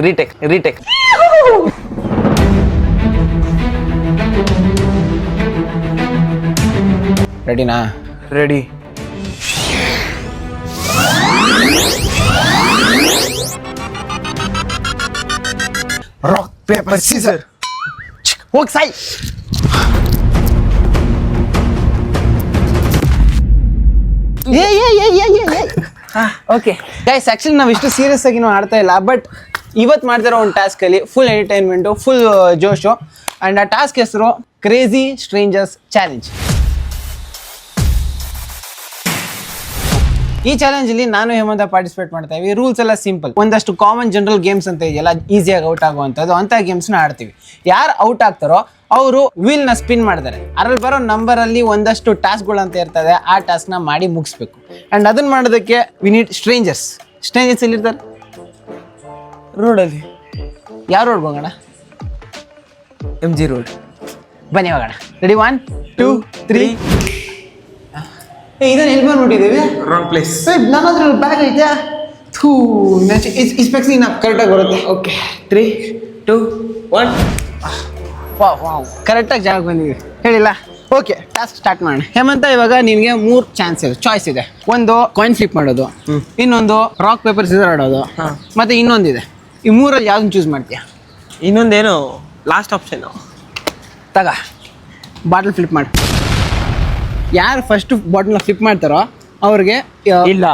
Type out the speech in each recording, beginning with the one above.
Retake. ರೆಡಿನಾ? Ready. Rock paper scissor. ಹೋಗ್ ಸಾಯ್. ಓಕೆ ಗೈಸ್, ಆಕ್ಚುಲಿ ನಾವು ಇಷ್ಟು ಸೀರಿಯಸ್ ಆಗಿ ನಾವು ಆಡ್ತಾ ಇಲ್ಲ, ಬಟ್ ಇವತ್ತು ಮಾಡ್ತಿರೋ ಒಂದು ಟಾಸ್ಕಲ್ಲಿ ಫುಲ್ ಎಂಟರ್ಟೈನ್ಮೆಂಟು, ಫುಲ್ ಜೋಶು. ಆ್ಯಂಡ್ ಆ ಟಾಸ್ಕ್ ಹೆಸರು ಕ್ರೇಜಿ ಸ್ಟ್ರೇಂಜರ್ಸ್ ಚಾಲೆಂಜ್. ಈ ಚಾಲೆಂಜಲ್ಲಿ ನಾನು ಹೇಮಂತ ಪಾರ್ಟಿಸಿಪೇಟ್ ಮಾಡ್ತಾ ಇದ್ದೀವಿ. ರೂಲ್ಸ್ ಎಲ್ಲ ಸಿಂಪಲ್. ಒಂದಷ್ಟು ಕಾಮನ್ ಜನರಲ್ ಗೇಮ್ಸ್ ಅಂತ ಇದೆಯಲ್ಲ, ಈಸಿಯಾಗಿ ಔಟ್ ಆಗುವಂಥದ್ದು, ಅಂಥ ಗೇಮ್ಸ್ನ ಆಡ್ತೀವಿ. ಯಾರು ಔಟ್ ಆಗ್ತಾರೋ ಅವರು ವೀಲ್ನ ಸ್ಪಿನ್ ಮಾಡ್ತಾರೆ. ಅದರಲ್ಲಿ ಬರೋ ನಂಬರಲ್ಲಿ ಒಂದಷ್ಟು ಟಾಸ್ಕ್ಗಳು ಅಂತ ಇರ್ತದೆ. ಆ ಟಾಸ್ಕ್ನ ಮಾಡಿ ಮುಗಿಸ್ಬೇಕು. ಆ್ಯಂಡ್ ಅದನ್ನು ಮಾಡೋದಕ್ಕೆ ವಿ ನೀಡ್ ಸ್ಟ್ರೇಂಜರ್ಸ್ ಎಲ್ಲಿರ್ತಾರೆ? ರೋಡಲ್ಲಿ. ಯಾವ ರೋಡ್ ಹೋಗೋಣ? MG road. ಬನ್ನಿ ಹೋಗೋಣ. ರೆಡಿ? 1 2 3. ಇದನ್ನ ಎಲ್ಲಿ ಬಂದ್ಬಿಟ್ಟಿದ್ದೀವಿ? Wrong place. ನನ್ನ ಹತ್ರ ಬ್ಯಾಗ್ ಐತೆ. ಥೂ, ಇಸ್ಪೆಕ್ಸ್ ನಾವು ಕರೆಕ್ಟಾಗಿ ಬರುತ್ತೆ. ಓಕೆ 3 2 1. ವಾವ್, ಕರೆಕ್ಟಾಗಿ ಜಾಗಕ್ಕೆ ಬಂದಿದ್ದೀವಿ. ಹೇಳಿಲ್ಲ? ಓಕೆ, ಟಾಸ್ಕ್ ಸ್ಟಾರ್ಟ್ ಮಾಡೋಣ. ಹೇಮಂತ, ಇವಾಗ ನಿನಗೆ 3 ಚಾಯ್ಸ್ ಇದೆ. ಒಂದು ಕಾಯಿನ್ ಫ್ಲಿಪ್ ಮಾಡೋದು, ಇನ್ನೊಂದು ರಾಕ್ ಪೇಪರ್ ಸೀಸರ್ ಆಡೋದು, ಮತ್ತೆ ಇನ್ನೊಂದಿದೆ. ಈ ಮೂರಲ್ಲಿ ಯಾವ್ದನ್ನ ಚೂಸ್ ಮಾಡ್ತೀಯಾ? ಇನ್ನೊಂದೇನು ಲಾಸ್ಟ್ ಆಪ್ಷನ್. ತಗ, ಬಾಟಲ್ ಫ್ಲಿಪ್ ಮಾಡಿ. ಯಾರು ಫಸ್ಟ್ ಬಾಟಲ್ನ ಫ್ಲಿಪ್ ಮಾಡ್ತಾರೋ ಅವ್ರಿಗೆ ಇಲ್ಲ.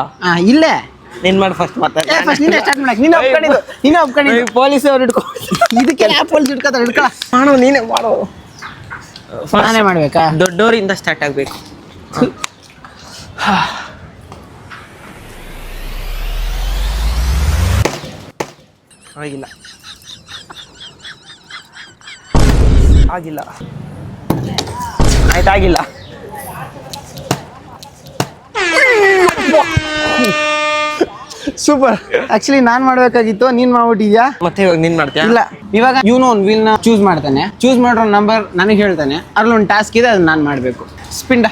ಇಲ್ಲೇ ನೀನ್ ಮಾಡಿ ಫಸ್ಟ್ ಮಾತಾಡ. ಫಸ್ಟ್ ನೀನೇ ಸ್ಟಾರ್ಟ್ ಮಾಡಕ್ಕೆ. ನೀನೇ ಒಪ್ಕೊಂಡಿದ್ದು. ಪೊಲೀಸ್ ಅವ್ರು ಹಿಡ್ಕೊ. ಇದಕ್ಕೆ ಪೊಲೀಸ್ ಹಿಡ್ಕೊಳ. ಮಾಡು, ನೀನೇ ಮಾಡು. ನಾನೇ ಮಾಡ್ಬೇಕಾ? ದೊಡ್ಡವರಿಂದ ಸ್ಟಾರ್ಟ್ ಆಗ್ಬೇಕು. ಆಗಿಲ್ಲ ಆಯ್ತಾಗಿಲ್ಲ. ಸೂಪರ್. ಆಕ್ಚುಲಿ ನಾನ್ ಮಾಡ್ಬೇಕಾಗಿತ್ತು, ನೀನ್ ಮಾಡ್ಬಿಟ್ಟಿದ್ಯಾ. ಮತ್ತೆ ಇವಾಗ ನೀನ್ ಮಾಡ್ತೀಯಾ? ಇಲ್ಲ, ಇವಾಗ ಇವನು ಒಂದು ವೀಲ್ ನ ಚೂಸ್ ಮಾಡ್ತಾನೆ. ಚೂಸ್ ಮಾಡಿರೋ ನಂಬರ್ ನನಗೆ ಹೇಳ್ತಾನೆ. ಅದ್ರಲ್ಲಿ ಒಂದು ಟಾಸ್ಕ್ ಇದೆ, ಅದನ್ನ ನಾನು ಮಾಡಬೇಕು. ಸ್ಪಿಂಡ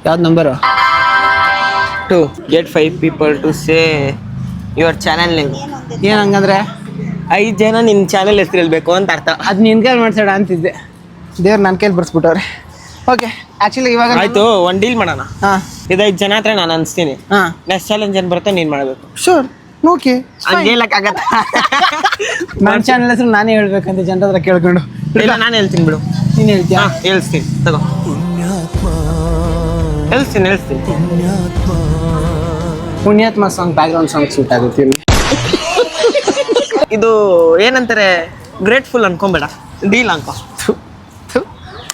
ಯಾವ್ದು number? 2 get 5 people to say your channel name. ಏನ್ ಹಂಗಂದ್ರೆ 5 ಜನ ನಿನ್ ಚಾನೆಲ್ ಹೆಸರು ಹೇಳ್ಬೇಕು ಅಂತ ಅರ್ಥ. ಅದ್ ನಿನ್ ಕೈಲಿ ಮಾಡ್ಸೋಣ ಅಂತಿದ್ದೆ. ದೇವ್ರು ನನ್ನ ಕೈಲಿ ಬರ್ಸ್ಬಿಟ್ಟವ್ರೆ. ಓಕೆ, ಆಕ್ಚುಲಿ ಇವಾಗ ಆಯ್ತು, ಒಂದ್ ಡೀಲ್ ಮಾಡೋಣ. ಇದು 5 ಜನ ಹತ್ರ ನಾನು ಅನ್ಸ್ತೀನಿ. ನೆಕ್ಸ್ಟ್ ಚಾಲೆಂಜ್ ಏನ್ ಬರುತ್ತೆ ನೀನ್ ಮಾಡ್ಬೇಕು. Sure, okay. ಹೇಳಕ್ಕಾಗತ್ತ? ನನ್ನ ಚಾನಲ್ ಹೆಸರು ನಾನೇ ಹೇಳ್ಬೇಕಂತ ಜನರ ಹತ್ರ ಕೇಳ್ಕೊಂಡು. ಇಲ್ಲ, ನಾನು ಹೇಳ್ತೀನಿ ಬಿಡು. ನೀನು ಹೇಳ್ತೀಯಾ? ಹೇಳ್ತೀನಿ ತಗೋ. ಹೇಳ್ತೀನಿ. ಪುಣ್ಯಾತ್ಮ ಸಾಂಗ್ ಬ್ಯಾಕ್ಗ್ರೌಂಡ್ ಸಾಂಗ್ ಸೂಟ್ ಆಗುತ್ತೆ. ಇದು ಏನಂತಾರೆ, ಗ್ರೇಟ್ಫುಲ್ ಅನ್ಕೊಂಬೇಡ, ಡೀಲ್ ಅನ್ಕೋ.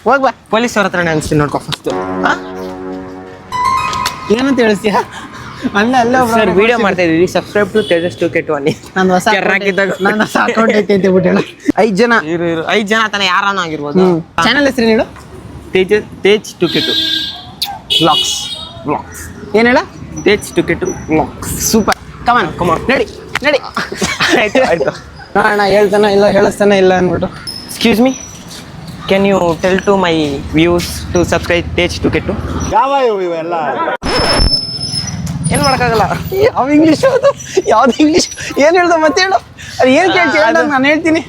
ಹೋಗ್ಬಾ. ಪೊಲೀಸ್ ಅವ್ರ ಹತ್ರನೇ ಅನ್ಸ್ತೀನಿ ನೋಡ್ಕೊ ಫಸ್ಟ್. ಏನಂತ ಹೇಳ್ತೀಯಾ? ಅಲ್ಲ ಸರ್, ವಿಡಿಯೋ ಮಾಡ್ತಾ ಇದೀವಿ. ಸಬ್ಸ್ಕ್ರೈಬ್ ಟು ತೇಜಸ್ 2K2 ಅನ್ನಿ. ನನ್ನ ಹೊಸ ಅಕೌಂಟ್ ಐತೆ ಅಂತ ಬಿಟ್ಟು 5 ಜನ 5 ಜನ ತಾನೇ ಯಾರಾನ ಆಗಿರ್ಬೋದು. ಚಾನಲ್ ಹೆಸರು ಹೇಳು. Tej 2K2 vlogs. ಏನ್ ಹೇಳ? Tej 2K2 vlogs. ಸೂಪರ್. ಕಮಾನ್ ನಡಿ. ಆಯ್ತು. ಅಣ್ಣ ಹೇಳ್ತಾನೆ ಇಲ್ಲ, ಹೇಳಿಸ್ತಾನೆ ಇಲ್ಲ ಅಂದ್ಬಿಟ್ಟು. Excuse me, can you tell to my views to subscribe Tej 2K2? ಇವೆಲ್ಲ ಏನು ಮಾಡೋಕ್ಕಾಗಲ್ಲ. ಯಾವ ಇಂಗ್ಲೀಷ್ ಅದು? ಯಾವ್ದು ಇಂಗ್ಲೀಷ್? ಏನು ಹೇಳ್ದ ಮತ್ತೆ ಹೇಳು. ಅದು ಏನು ಕೇಳ್ತೀಯ ಹೇಳ, ನಾನು ಹೇಳ್ತೀನಿ.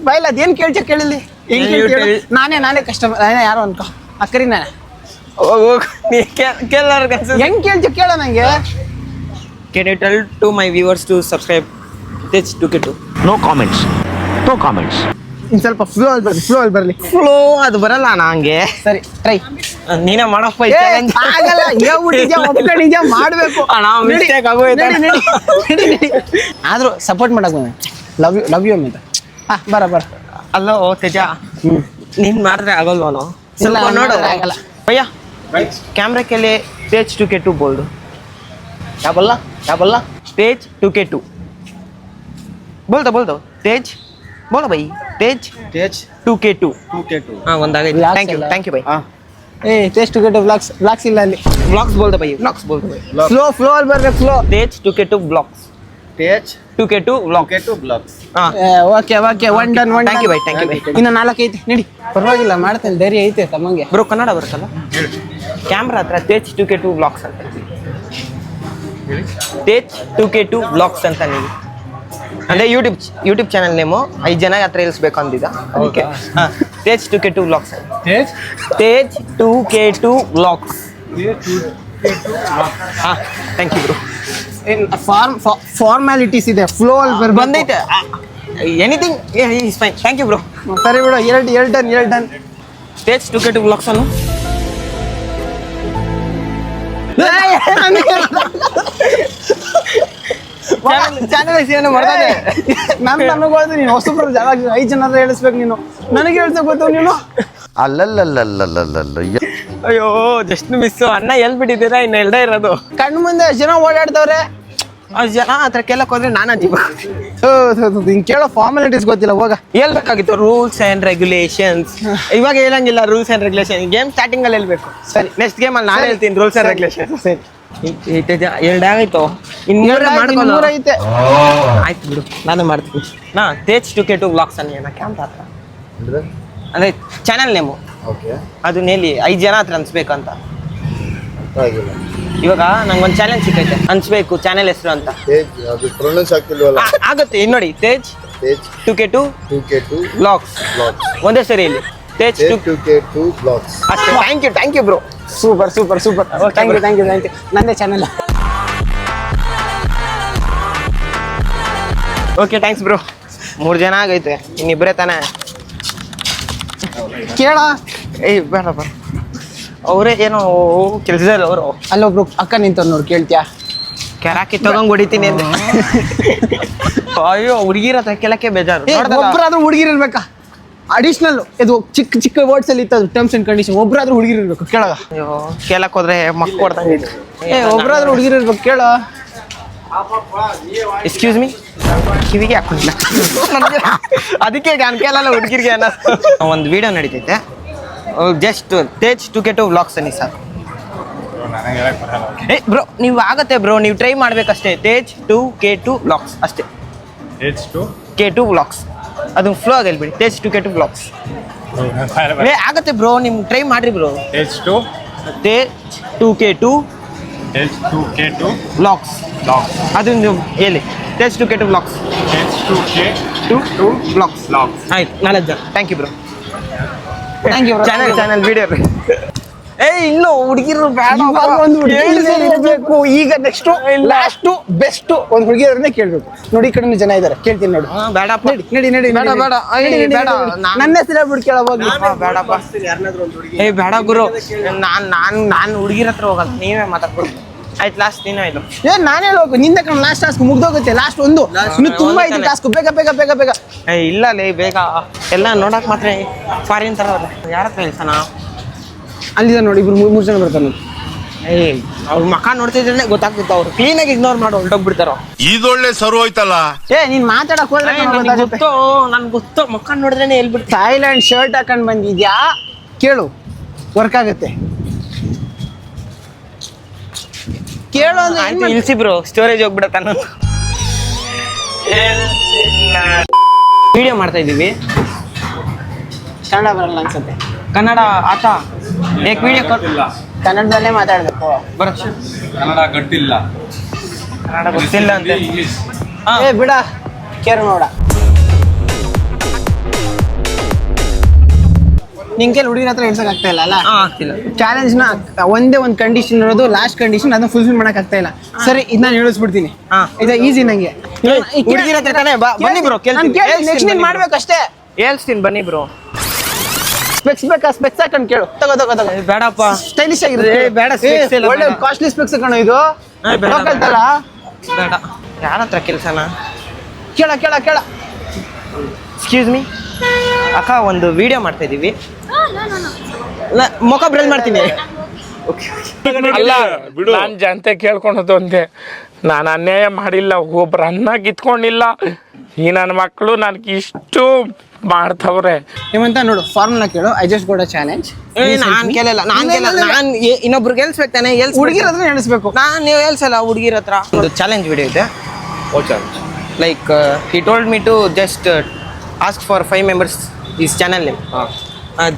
ಬಾಯಿಲ್ಲ, ಅದೇನು ಕೇಳ್ತೀಯ ಕೇಳಿಲ್ಲಿ. ಹೆಂಗೆ ಕೇಳ್ತೀಯ? ನಾನೇ ಕಸ್ಟಮರ್, ಯಾರು ಅನ್ಕೋ. ಅಕ್ಕರಿ ನಾನೇ. ಹೆಂಗೆ ಕೇಳ್ತೀಯ ಕೇಳ ನಂಗೆ. Can you tell to my viewers to subscribe Tech 2K2? No comments. ಇನ್ನು ಸ್ವಲ್ಪ ಫ್ಲೋ ಅಲ್ಲಿ ಬರಲಿ. ಫ್ಲೋ ಅದು ಬರಲ್ಲ ನಂಗೆ. ಸರಿ, ಟ್ರೈ. ನೀನೇ ಮಾಡಪ್ಪ. ಆಗಲ್ಲ, ಹೇಳ್ಬಿಟ್ಟಿದ್ಯಾ, ಒಪ್ಕೊಂಡಿದ್ಯಾ, ಮಾಡಬೇಕು. ಆದ್ರೂ ಸಪೋರ್ಟ್ ಮಾಡಕ್ ಲವ್ ಯು ಅಂತ. ಬರ. ಅಲ್ಲೋ ತೇಜ, ನೀನ್ ಮಾಡಿದ್ರೆ ಆಗಲ್ವನೋ? ಇಲ್ಲ, ಸ್ವಲ್ಪ ನೋಡು. ಆಗಲ್ಲ. ಭಯ್ಯ, कैमरे के लिए Tech 2K2 बोल दो. क्या बोला? Tech 2K2 बोल दो. तेज बोलो भाई. Tech 2K2 हाँ ಒಂದಾಗೈತೆ. Thank you bye. Tech 2K2 vlogs ಇಲ್ಲ ಅಲ್ಲಿ. ವ್ಲಾಗ್ಸ್ ಬೋಲ್ ದೋ ಬೈ. ಫ್ಲೋ ಅಲ್ಲಿ ಬರ್ಬೇಕು. Flow. Tech 2K2 vlogs. TH 2K2 vlog. 2K2 vlogs. ಹಾ okay okay one done one Thank you bye, thank you bye. ಇನ್ನು 4 ಐತೆ ನಡಿ ಪರವಾಗಿಲ್ಲ ಮಾಡ್ತೇನೆ ಧೈರ್ಯ ಐತೆ ತಮ್ಮಂಗೆ ಬ್ರೋ ಕನ್ನಡ ಬರುತ್ತಲ್ಲ ಕ್ಯಾಮ್ರಾ ಹತ್ರ ತೇಜ್ 2K2 vlogs ಅಂತ ತೇಜ್ 2K2 vlogs ಅಂತ ನೀವು ಅಂದ್ರೆ ಯೂಟ್ಯೂಬ್ ಚಾನಲ್ ನೇಮು 5 ಜನ ಹತ್ರ ಇಳಿಸ್ಬೇಕು ಅಂದಿದ್ದ ಅದಕ್ಕೆ ಹಾಂ Tej 2K2 vlogs Tej 2K2 vlogs ಹಾಂ ಥ್ಯಾಂಕ್ ಯು ಬ್ರೋ ಫಾರ್ಮ್ಯಾಲಿಟೀಸ್ ಇದೆ ಫ್ಲೋ ಅಲ್ಲಿ ಬರ್ಬೇಕು ಬಂದೈತೆ anything is fine thank you bro ಸರಿ ಬಿಡು ಎರಡು ಡನ್ ತೇಜ್ 2K2 vlogs ಅನ್ನು ಚಾನಲ್ ಹೆಸರೇನು ಮಾಡ್ತಾನೆ ನನಗೆ ಹೇಳ್ದೆ ನೀನು ಹೊಸಬ್ರು 5 ಜನ ಹೇಳಿಸ್ಬೇಕು ನೀನು ನನಗೆ ಹೇಳ್ಸಕ್ ಗೊತ್ತು ನೀನು ಅಲ್ಲಲ್ಲಲ್ಲಲ್ಲಲ್ಲಲ್ಲ ಅಯ್ಯೋ ಜಸ್ಟ್ ಮಿಸ್ ಅಣ್ಣ ಎಲ್ಲಿ ಬಿಟ್ಟಿದ್ದೀರಾ ಇನ್ನು ಎಲ್ಲೇ ಇರೋದು ಕಣ್ಣು ಮುಂದೆ ಜನ ಓಡಾಡ್ತವ್ರೆ ಅಷ್ಟು ಜನ ಹತ್ರ ಕೇಳಕ್ ಹೋದ್ರೆ ನಾನು ಹಿಂಗೆ ಕೇಳೋ ಫಾರ್ಮಾಲಿಟೀಸ್ ಗೊತ್ತಿಲ್ಲ ಹೋಗ ಹೇಳ್ಬೇಕಾಗಿತ್ತು ರೂಲ್ಸ್ ಅಂಡ್ ರೆಗ್ಯುಲೇಷನ್ಸ್ ಇವಾಗ ಹೇಳಂಗಿಲ್ಲ rules and regulation game starting ಅಲ್ಲಿ ಹೇಳ್ಬೇಕು ಸರಿ. ನೆಕ್ಸ್ಟ್ ಗೇಮ್ ಅಲ್ಲಿ ನಾನು ಹೇಳ್ತೀನಿ ರೂಲ್ಸ್ ಅಂಡ್ ರೆಗ್ಯುಲೇಷನ್ ಸರಿ ಎರಡು ಆಗಾಯ್ತು ಇನ್ನು ಮೂರ್ ಐತೆ ಆಯ್ತು ಬಿಡು ನಾನು ಮಾಡ್ತೀನಿ ತೇಜ್ 2K2 vlogs ಅನ್ನಿ ಕ್ಯಾಂಪ್ ಹತ್ರ ಅಂದ್ರೆ ಚಾನಲ್ ನೇಮು ಓಕೆ ಅದು ನೇಲಿ 5 ಜನ ಹತ್ರ ಅನ್ಸ್ಬೇಕಂತ ಆಗಿಲ್ಲ ಇವಾಗ ನಂಗೊಂದು ಚಾಲೆಂಜ್ ಸಿಕ್ಕೈತೆ ಅನ್ಸ್ಬೇಕು ಚಾನೆಲ್ ಹೆಸರು ಅಂತ ತೇಜ್ ಅದು ಪ್ರೊನೌನ್ಸ್ ಆಗ್ತಿಲ್ವಲ್ಲ ಆಗುತ್ತೆ ಇಲ್ಲಿ ನೋಡಿ Tej Tej 2K2 2K2 vlogs vlogs ಒಂದೇ ಸರಿ ಇಲ್ಲಿ ತೇಜ್ ತೇಜ್ 2K2 vlogs ಅಷ್ಟೇ thank you bro super thank you ನಂದೇ ಚಾನಲ್ ಓಕೆ ಥ್ಯಾಂಕ್ಸ್ ಬ್ರೋ 3 ಜನ ಆಗೈತೆ ಇನ್ನಿಬ್ಬರೇ ತಾನೇ ಕೇಳ ಏಯ್ ಬೇಡ ಅವರೇ ಏನೋ ಕೆಲಸದಲ್ಲಿ ಅವರು ಅಲ್ಲೊಬ್ರು ಅಕ್ಕ ನಿಂತವ್ರು ನೋಡಿ ಕೇಳ್ತ್ಯಾ ಕೆರಾಕಿ ತಗೊಂಡ್ ಹೊಡಿತೀನಿ ಅಂದೆ ಅಯ್ಯೋ ಹುಡುಗಿರ ಹತ್ರ ಕೆಲಕ್ಕೆ ಬೇಜಾರು ಒಬ್ಬರಾದ್ರೂ ಹುಡುಗಿರಿರ್ಬೇಕಾ ಅಡಿಷನಲ್ ಇದು ಚಿಕ್ಕ ವರ್ಡ್ಸ್ ಅಲ್ಲಿ ಇತ್ತು ಟರ್ಮ್ಸ್ ಅಂಡ್ ಕಂಡೀಷನ್ ಒಬ್ಬರಾದ್ರೂ ಹುಡುಗಿರಿರ್ಬೇಕು ಕೇಳ ಅಯ್ಯೋ ಕೇಳಕ್ ಹೋದ್ರೆ ಮಕ್ಕ ಕೊಡ್ದಂಗೆ ಒಬ್ಬರಾದ್ರೂ ಹುಡುಗಿರಿರ್ಬೇಕು ಕೇಳ ಎಕ್ಸ್ಕ್ಯೂಸ್ ಮೀ ಕಿವಿಗೆ ಹಾಕೊಂಡಿಲ್ಲ ಅದಕ್ಕೆ ನಾನು ಕೇಳಲ್ಲ ಹುಡುಗಿರಿಗೆ ಅನ್ನೋ ಒಂದು ವಿಡಿಯೋ ನಡೀತೈತೆ ಜಸ್ಟ್ ತೇಜ್ 2K2 vlogs ಅನ್ನಿ ಸರ್ ಏ ಬ್ರೋ ನೀವು ಆಗತ್ತೆ ಬ್ರೋ ನೀವು ಟ್ರೈ ಮಾಡ್ಬೇಕಷ್ಟೇ ತೇಜ್ 2K2 vlogs ಅಷ್ಟೇ K2 vlogs ಅದು ಫ್ಲೋ ಆಗಲ್ಲ ಬಿಡಿ ತೇಜ್ 2K2 vlogs ಏ ಆಗತ್ತೆ ಬ್ರೋ ನಿಮ್ ಟ್ರೈ ಮಾಡ್ರಿ ಬ್ರೋ ತೇಜ್ 2K2 vlogs ಅದೊಂದು ಹೇಳಿ ತೇಜ್ 2K2 vlogs vlogs ಆಯ್ತು 4 ಜನ thank you bro thank you channel video ಏ ಇಲ್ಲೋ ಹುಡುಗಿರು ಬೇಡ ಒಂದು ಇರ್ಬೇಕು ಈಗ ನೆಕ್ಸ್ಟ್ ಲಾಸ್ಟ್ ಬೆಸ್ಟ್ ಒಂದು ಹುಡುಗಿಯರನ್ನೇ ಕೇಳ್ಬೇಕು ನೋಡಿ ಈ ಕಡೆ ಜನ ಇದಾರೆ ಕೇಳ್ತೀನಿ ನೋಡು ಬೇಡಪ್ಪ ನಡಿ ಬೇಡ ಬೇಡ ನನ್ನ ಹೆಸರು ಹೇಳ್ಬಿಟ್ಟು ಕೇಳ ಹೋಗಿ ಬೇಡಪ್ಪ ಏ ಬೇಡ ಗುರು ನಾನು ಹುಡುಗಿರ ಹತ್ರ ಹೋಗಲ್ಲ ನೀವೇ ಮಾತಾಡ್ಬಿಡು ಆಯ್ತು ಲಾಸ್ಟ್ ನೀನು ಆಯ್ತು ನಾನೇ ಹೇಳ್ಬೇಕು ನಿಂದ ಕಣ ಲಾಸ್ಟ್ ಟಾಸ್ಕ್ ಮುಗ್ದೋಗುತ್ತೆ ಲಾಸ್ಟ್ ಒಂದು ಇನ್ನು ತುಂಬಾ ಇದೆ ಟಾಸ್ಕ್ ಬೇಗ ಏ ಇಲ್ಲ ಲೇ ಬೇಗ ಎಲ್ಲ ನೋಡಕ್ ಮಾತ್ರ ಫಾರಿನ್ ತರ ಯಾರ ಹತ್ರ ಹೇಳ್ಸಣ ಅಲ್ಲಿದೆ ನೋಡಿ ಇಬ್ರು 3 ಜನ ಬರ್ತಾರೆ ಏಯ್ ಅವ್ರ ಮಕ್ಕ ನೋಡ್ತಿದ್ರೆ ಗೊತ್ತಾಗ್ತಿತ್ತು ಅವ್ರು ಕ್ಲೀನಾಗಿ ಇಗ್ನೋರ್ ಮಾಡಿ ಹೊರಟೋಗ್ಬಿಡ್ತಾರೋ ಇದೊಳ್ಳೆ ಸರು ಹೋಯ್ತಲ್ಲ ನೀನ್ ಮಾತಾಡಕ್ ಹೋದ್ರೆ ನನ್ಗೆ ಗೊತ್ತು ಮಕ್ಕ ನೋಡಿದ್ರೇನೆ ಹೇಳ್ಬಿಡ್ತು ಥಾಯ್ಲ್ಯಾಂಡ್ ಶರ್ಟ್ ಹಾಕೊಂಡ್ ಬಂದಿದ್ಯಾ ಕೇಳು ವರ್ಕ್ ಆಗುತ್ತೆ ಕೇಳು ಅಂದ್ರೆ ಇಲ್ಸಿ ಬ್ರೋ ಸ್ಟೋರೇಜ್ ಹೋಗ್ಬಿಡತ್ತ ನಾನು ವಿಡಿಯೋ ಮಾಡ್ತಾ ಇದೀವಿ ಕನ್ನಡ ಬರಲ್ಲ ಅನ್ಸುತ್ತೆ ಕನ್ನಡ ಆತ ಏಕ್ ವಿಡಿಯೋ ಕನ್ನಡದಲ್ಲೇ ಮಾತಾಡ್ಬೇಕು ಬರತ್ತೆ ಕನ್ನಡ ಗಟ್ಟಿಲ್ಲ ಕನ್ನಡ ಗೊತ್ತಿಲ್ಲ ಅಂತ ಇಂಗ್ಲಿಷ್ ಬಿಡ ಕೇರ್ ನೋಡ ನಿಂಗೆ ಹುಡುಗಿನ ಹತ್ರ ಇಡ್ಸಕ್ ಆಗ್ತಾ ಇಲ್ಲ ಅಲ್ಲ ಆಗ್ತಿಲ್ಲ ಚಾಲೆಂಜ್ ನ ಒಂದೇ ಒಂದು ಕಂಡೀಷನ್ ಇರೋದು ಲಾಸ್ಟ್ ಕಂಡೀಷನ್ ಅದನ್ನ ಫುಲ್ಫಿಲ್ ಮಾಡಕ್ ಆಗ್ತಾ ಇಲ್ಲ ಸರಿ ಇದನ್ನ ಹೇಳಿಸ್ಬಿಡ್ತೀನಿ ಇದು ಈಸಿ ನಂಗೆ ಹುಡುಗಿರ ಹತ್ರ ತಾನೇ ಬನ್ನಿ ಬ್ರೋ ನೆಕ್ಸ್ಟ್ ನೀನ್ ಮಾಡ್ಬೇಕಷ್ಟೇ ಹೇಳ್ಸ್ತೀನಿ ಬನ್ನಿ ಬ್ರೋ ಸ್ಪೆಕ್ಸ್ ಬೇಕಾ ಸ್ಪೆಕ್ಸ್ ಹಾಕೊಂಡು ಕೇಳು ತಗೋ ಬೇಡಪ್ಪ ಸ್ಟೈಲಿಶ್ ಆಗಿರುತ್ತೆ ಬೇಡ, specs ಎಲ್ಲ ಒಳ್ಳೆ ಬೇಡ. ಕಾಸ್ಟ್ಲಿ ಸ್ಪೆಕ್ಸ್ ಕಣೋ ಇದು ಬೇಡ, Local ತರ ಬೇಡ ಯಾರ ಹತ್ರ ಕೆಲಸನ ಕೇಳ ಎಕ್ಸ್ಕ್ಯೂಸ್ ಮೀ ಅಕ್ಕ ಒಂದು ವಿಡಿಯೋ ಮಾಡ್ತಾ ಇದೀವಿ ಮುಖ ಬ್ರಲ್ ಮಾಡ್ತೀನಿ ಅಲ್ಲ ನಾನ್ ಜನತೆ ಕೇಳ್ಕೊಳೋದು ಒಂದೇ ನಾನು ಅನ್ಯಾಯ ಮಾಡಿಲ್ಲ ಒಬ್ರು ಅನ್ನ ಕಿತ್ಕೊಂಡಿಲ್ಲ ಈ ನನ್ನ ಮಕ್ಕಳು ನನ್ಗೆ ಇಷ್ಟು ಮಾಡ್ತವ್ರೆ ನಿಮ್ಮಂತ ನೋಡು ಫಾರ್ಮುಲಾ ಕೇಳು I just got a challenge ನಾನ್ ಕೇಳಲ್ಲ ನಾನು ಇನ್ನೊಬ್ರು ಗೆಲ್ಸ್ಬೇಕು ತಾನೆ ಹುಡುಗಿರ ಹತ್ರ ಎಣಿಸ್ಬೇಕು ನಾನು ನೀವು ಹೇಳ್ಸಲ್ಲ ಹುಡುಗಿರ ಹತ್ರ ಒಂದು ಚಾಲೆಂಜ್ ವಿಡಿಯೋ ಇದೆ What challenge? Like he told me to just ask for 5 members his channel name.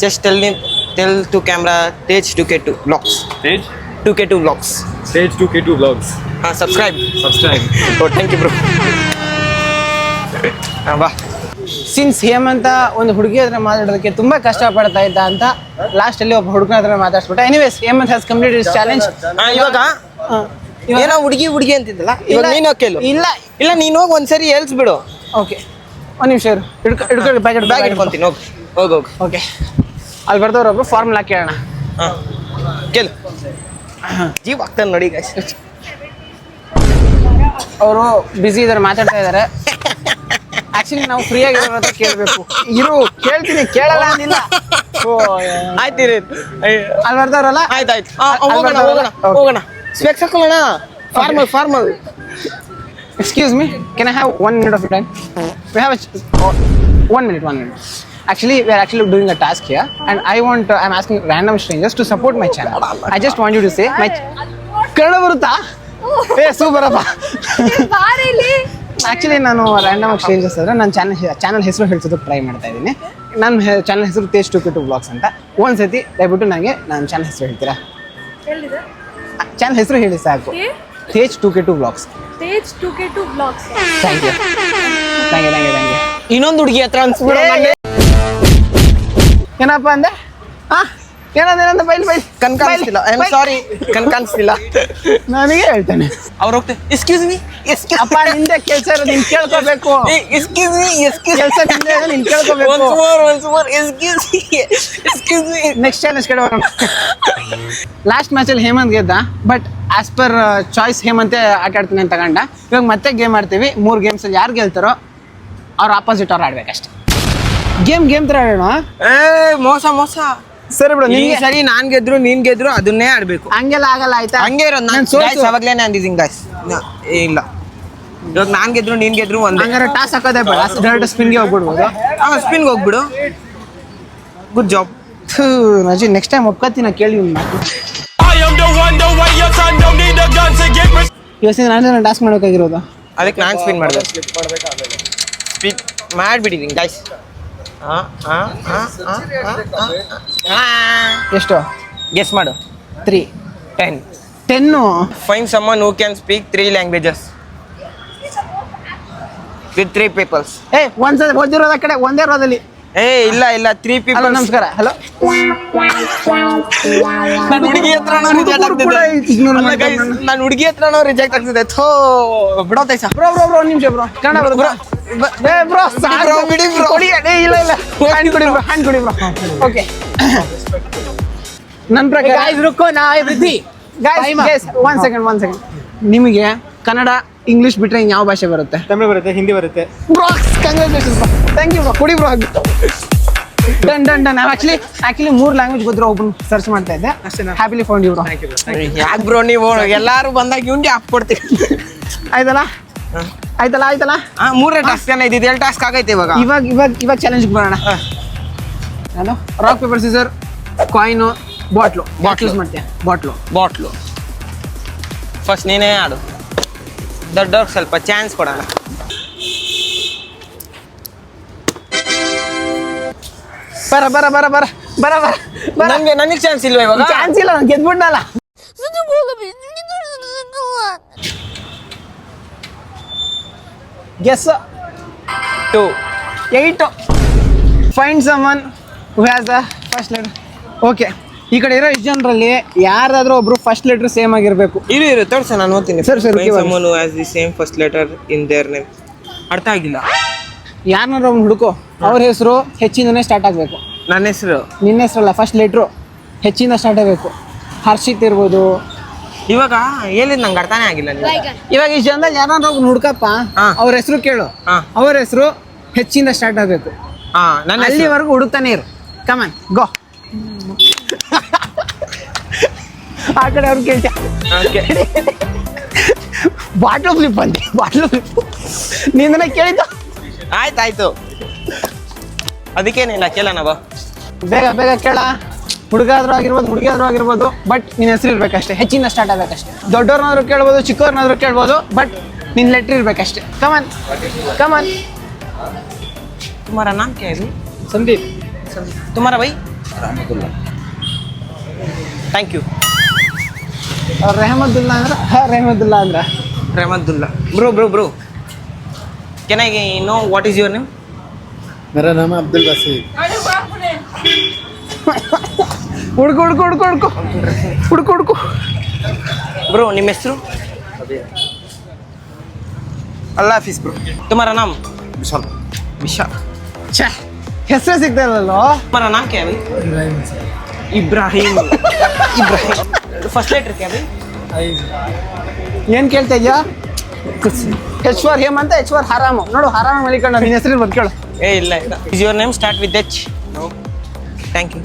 Just tell to camera Tej 2K2 vlogs. Stage? 2K2 vlogs. Stage 2K2 vlogs. Subscribe. Subscribe. Oh, thank you bro. ಬಾ. Since ಹೇಮಂತ ಒಂದು ಹುಡುಗಿ ಹತ್ರ ಮಾತಾಡೋದಕ್ಕೆ ತುಂಬಾ ಕಷ್ಟ ಪಡ್ತಾ ಇದ್ದ ಅಂತ ಲಾಸ್ಟ್ ಅಲ್ಲಿ ಒಬ್ಬ ಹುಡುಗನ ಹತ್ರ ಮಾತಾಡ್ಸ್ಬಿಟ್ಟ. Anyways Hemanth has completed is challenge. ಇವಾಗ ಏನೋ ಹುಡುಗಿ ಅಂತಿದ್ದಲ್ಲ, ಇವಾಗ ಇಲ್ಲ, ನೀನು ಕೇಳು. ಇಲ್ಲ ನೀನು ಹೋಗಿ ಒಂದ್ಸರಿ ಹೇಳ್ಸ್ಬಿಡು. ಓಕೆ, ಒಂದು ನಿಮಿಷ ಇರು. ಹಿಡ್ಕೊಳ್ಳಿ ಬ್ಯಾಗ್ ಇಟ್ಕೊಂತೀನಿ. ಹೋಗು. ಓಕೆ, ಅಲ್ಲಿ ಬರ್ದವ್ರು ಒಬ್ರು ಫಾರ್ಮುಲಾ ಕೇಳೋಣ. ಕೇಳು. ಜೀವ ಆಗ್ತಾನೆ ನೋಡಿ guys. ಅವರು ಬ್ಯುಸಿ ಇದಾರೆ, ಮಾತಾಡ್ತಾ ಇದ್ದಾರೆ. ಆಕ್ಚುಲಿ ನಾವು ಫ್ರೀ ಆಗಿರೋ ಹತ್ರ ಕೇಳಬೇಕು. ಕೇಳ್ತೀನಿ, ಕೇಳಲ್ಲ ಅಂದಿಲ್ಲ. ಆಯ್ತು ಅಲ್ಲಿ ಬರ್ದವ್ರಲ್ಲ. ಆಯ್ತಾಯ್ತು. ಹೋಗೋಣ. ಸ್ಪೆಕ್ಸ್ ಹಾಕೊಳ್ಳೋಣ. Formal. Excuse me, can I have 1 minute of your time? We have 1 minute. Actually, we are actually doing a task here, and I'm asking random strangers to support my channel. I just want you to say my Kannada ಬರುತ್ತಾ? Super ಅಪ್ಪ. Actually ನಾನು random ಆಗಿ stranger's ಅಂದ್ರೆ ನನ್ನ channel ಹೆಸರು ಹೇಳ್ಸೋದಕ್ಕೆ try ಮಾಡ್ತಾ ಇದ್ದೀನಿ. ನನ್ನ ಚಾನಲ್ ಹೆಸರು ತೇಜ್ 2K2 ವ್ಲಾಗ್ಸ್ ಅಂತ. ಒಂದ್ಸತಿ ದಯವಿಟ್ಟು ನನಗೆ ನನ್ನ ಚಾನಲ್ ಹೆಸರು ಹೇಳ್ತೀರಾ? ಚಾನಲ್ ಹೆಸರು ಹೇಳಿ ಸಾಕು. Tej 2K2 vlogs. Stage 2K2 vlogs. Thank you. ಇನ್ನೊಂದು ಹುಡುಗಿ ಹತ್ರ ಅನ್ಸ್ಬಿಡ. ಏನಪ್ಪ ಅಂದೆ? ಏನಂದ ಬೈಲ್ ಕನ್ಕಾಣಿಸ್ತಿಲ್ಲ. I am sorry, ಕನ್ಕಾಣಿಸ್ತಿಲ್ಲ. ನನಗೆ ಹೇಳ್ತೇನೆ. ಅವ್ರು ಹೋಗ್ತಾರೆ. Excuse me. ಅಪ್ಪ, ನಿಂದೆ ಕೆಲಸ ಇರೋದು ನೀನ್ ಕೇಳ್ಕೋಬೇಕು. Excuse me. ಕೆಲಸ ನಿಂದೆ ಇದೆ, ನೀನ್ ಕೇಳ್ಕೋಬೇಕು. once more. Excuse me. Next challenge ಕಡೆ ಹೋಗೋಣ. ಲಾಸ್ಟ್ ಮ್ಯಾಚಲ್ಲಿ ಹೇಮಂತ್ ಗೆದ್ದ, ಬಟ್ ಆಸ್ ಪರ್ ಚಾಯ್ಸ್ ಹೇಮಂತೆ ಆಟ ಆಡ್ತೀನಿ ಅಂತ ತಗೊಂಡ. ಇವಾಗ ಮತ್ತೆ ಗೇಮ್ ಆಡ್ತೀವಿ. 3 ಗೇಮ್ಸಲ್ಲಿ ಯಾರು ಗೆಲ್ತಾರೋ ಅವ್ರು ಆಪೋಸಿಟ್ ಅವ್ರು ಆಡ್ಬೇಕಷ್ಟೆ. ಗೇಮ್ ತರ ಆಡೋಣ. ಮೋಸ. ಸರಿ ಬಿಡು, ನಿಮ್ಗೆ ಸರಿ. ನಾನ್ ಗೆದ್ರು ನೀನ್ ಗೆದ್ರು ಅದನ್ನೇ ಆಡ್ಬೇಕು. ಹಂಗೆಲ್ಲ ಆಗಲ್ಲ, ಆಯ್ತಾ? ಹಂಗೆ ಇರೋದು. ನಾನು ಅವಾಗ್ಲೇ ಅಂದಿದ್ದೀನಿ ಗಾಯ್ಸ್. ಇಲ್ಲ, ಇವಾಗ ನಾನ್ ಗೆದ್ರು ನೀನ್ ಗೆದ್ರು ಒಂದೇ. ಹಂಗಾರೆ ಟಾಸ್ ಹಾಕೋದೇ ಬೇಡ, ಡೈರೆಕ್ಟ್ ಸ್ಪಿನ್ಗೆ ಹೋಗ್ಬಿಡ್ಬೋದು. ಸ್ಪಿನ್ಗೆ ಹೋಗ್ಬಿಡು. Good job. ನಜಿ ನೆಕ್ಸ್ಟ್ ಟೈಮ್ ಒಪ್ಕೋತೀನಿ, ಕೇಳಿ ಇವತ್ತಿನ ನಾನು ಟಾಸ್ಕ್ ಮಾಡೋಕ್ಕಾಗಿರೋದು. ಅದಕ್ಕೆ ನಾನು ಸ್ಪಿನ್ ಮಾಡಿದೆ. ಸ್ಪಿನ್ ಮಾಡಿಬಿಟ್ಟಿದ್ದೀನಿ ಗಾಯ್ಸ್. ಎಷ್ಟು ಗೆಸ್ ಮಾಡು. 3 10 find someone who can speak 3 languages with 3 peoples. ಒಂದ್ಸಲ ಓದಿರೋದ ಕಡೆ ಒಂದೇ ರೋದಲ್ಲಿ. ಇಲ್ಲ 3 people. ಹಲೋ, ನಮಸ್ಕಾರ. ಹಲೋ. ನಾನು ಹುಡುಗಿ ಹತ್ರನೋ ರಿಜೆಕ್ಟ್ ಆಗ್ತಿದೆ. ಥೋ ಬಿಡೋತೈಸ. ಬ್ರೋ ಒಂದ್ ನಿಮಿಷ ಬ್ರೋ, ಕನ್ನಡ ಬರುತ್ತೆ ಬ್ರೋ? ಬಿಡಿ ಬ್ರೋ. ಇಲ್ಲ ಹ್ಯಾಂಡ್ ಕೊಡಿ ಬ್ರೋ. ಓಕೆ, ನನ್ನ ಪ್ರಕಾರ ಒನ್ ಸೆಕೆಂಡ್. ನಿಮಗೆ ಕನ್ನಡ, ಇಂಗ್ಲಿಷ್ ಬಿಟ್ರೆ ಯಾವ ಭಾಷೆ ಬರುತ್ತೆ? ತಮಿಳು ಬರುತ್ತೆ, ಹಿಂದಿ ಬರುತ್ತೆ. Bro, congratulations bro. Thank you bro. ಕೊಡಿ ಬ್ರೋ. ಡನ್. ಆಕ್ಚುಲಿ 3 ಲ್ಯಾಂಗ್ವೇಜ್ ಗೊತ್ತಿರೋ ಒಬ್ಬನು ಸರ್ಚ್ ಮಾಡ್ತಾ ಇದ್ದೆ. Happily found you bro. ಯಾಕೆ ಬ್ರೋ, ನೀವು ಎಲ್ಲಾರು ಬಂದಾಗ ಇವ್ನಿಗೆ ಹಾಕ್ಕೊಡ್ತೀವಿ. ಆಯ್ತಲ್ಲ. 3 ಟಾಸ್ಕ್ ಇದು 2 ಟಾಸ್ಕ್ ಆಗೈತೆ ಇವಾಗ. ಇವಾಗ ಚಾಲೆಂಜ್ ಬರೋಣ. ನಾನು rock paper scissor, coin, bottle use ಮಾಡ್ತೀಯ. ಬಾಟ್ಲು ಫಸ್ಟ್ ನೀನೇ ಆಡು. ದೊಡ್ಡವ್ರಿಗೆ ಸ್ವಲ್ಪ ಚಾನ್ಸ್ ಕೊಡೋಣ. ಬರ. ನನಗೆ ಚಾನ್ಸ್ ಇಲ್ವಾ ಇವಾಗ? ಚಾನ್ಸ್ ಇಲ್ಲ, ನಾನು ಗೆದ್ಬಿಟ್ನಲ್ಲ. Guess 2 8. Find someone who has the first letter. Okay, ಈ ಕಡೆ ಇರೋ ಜನರಲ್ಲಿ ಯಾರಾದ್ರೂ ಒಬ್ರು ಫಸ್ಟ್ ಲೆಟರ್ ಸೇಮ್ ಆಗಿರ್ಬೇಕು. ಇರು ತೋರ್ಸ, ನಾನು ಓದ್ತೀನಿ. ಸರಿ. someone who has the same first letter in their name. ಅರ್ಥ ಆಗಿಲ್ಲ. ಯಾರನ್ನಾರು ಒಬ್ರು ಹುಡುಕೋ, ಅವ್ರ ಹೆಸರು ಹೆಚ್ಚಿಂದನೇ ಸ್ಟಾರ್ಟ್ ಆಗಬೇಕು. ನನ್ನ ಹೆಸರು ನಿನ್ನ ಹೆಸರಲ್ಲ, ಫಸ್ಟ್ ಲೆಟ್ರು ಹೆಚ್ಚಿಂದ ಸ್ಟಾರ್ಟ್ ಆಗಬೇಕು. ಹರ್ಷಿತ್ ಇರ್ಬೋದು. ಇವಾಗ ಹೇಳಿದ್ ನಂಗೆ ಅರ್ಥನೇ ಆಗಿಲ್ಲ. ಇವಾಗ ಈ ಜನದಲ್ಲಿ ಯಾರನ್ನಾರು ಒಬ್ರು ಹುಡುಕಪ್ಪ, ಅವ್ರ ಹೆಸರು ಕೇಳು. ಅವ್ರ ಹೆಸರು ಹೆಚ್ಚಿಂದ ಸ್ಟಾರ್ಟ್ ಆಗಬೇಕು. ನನ್ನ ಅಲ್ಲಿವರೆಗೂ ಹುಡುಕ್ತಾನೆ ಇರು. ಕಮನ್ ಗೋ. ಆ ಕಡೆ ಅವ್ರು ಕೇಳ್ತೀಯ. ಬಾಟ್ಲು ಫ್ಲಿಪ್ ನಿಂದನೇ ಕೇಳಿದ್ದು. ಆಯ್ತಾಯ್ತು, ಅದಕ್ಕೇನಿಲ್ಲ, ಕೇಳೋಣ ಬಾ. ಬೇಗ ಕೇಳ. ಹುಡುಗ ಆದ್ರೂ ಆಗಿರ್ಬೋದು, ಹುಡುಗಿ ಆದ್ರೂ ಆಗಿರ್ಬೋದು, ಬಟ್ ನಿನ್ನ ಹೆಸರು ಇರ್ಬೇಕಷ್ಟೇ, ಹೆಚ್ಚಿಂದ ಸ್ಟಾರ್ಟ್ ಆಗಬೇಕಷ್ಟೇ. ದೊಡ್ಡವ್ರನ್ನಾದ್ರೂ ಕೇಳ್ಬೋದು, ಚಿಕ್ಕವ್ರನ್ನಾದ್ರೂ ಕೇಳ್ಬೋದು, ಬಟ್ ನಿನ್ ಲೆಟ್ರ್ ಇರ್ಬೇಕಷ್ಟೇ. Come on come on. तुम्हारा नाम क्या है भाई? ಸಂದೀಪ್. तुम्हारा भाई? Thank you. ರೆಹಮದುಲ್ಲಾ ರೆಹಮದುಲ್ಲಾ ಅಂದ್ರ Rahmatullah. Bro. Can I know what is your name? मेरा नाम है अब्दुल रसीद. ಹುಡ್ಕು Bro, ನಿಮ್ಮ ಹೆಸರು? ಅಲ್ಲಾ ಹಾಫೀಸ್ ಬ್ರೋ. तुम्हारा नाम? विशाल. विशाल. ಛೇ, ಹೆಸರೇ ಸಿಗ್ತಾ ಇಲ್ಲಲ್ಲೋ. तुम्हारा नाम क्या है भाई? इब्राहिम. फर्स्ट लेटर क्या है भाई? ಏನ್ ಕೇಳ್ತಾ ಇದೆಯಾ? ಹೆಚ್ ಫಾರ್ ಹೇಮ್ ಅಂತ, ಹೆಚ್ ಫಾರ್ ಹರಾಮ್. ನೋಡು ಹರಾಮ್ ಮಲಿಕಂಡ ನಿನ್ನ ಹೆಸರು ಬದ್ಕೇಳು. ಇಲ್ಲ. Is your name start with H? Thank you.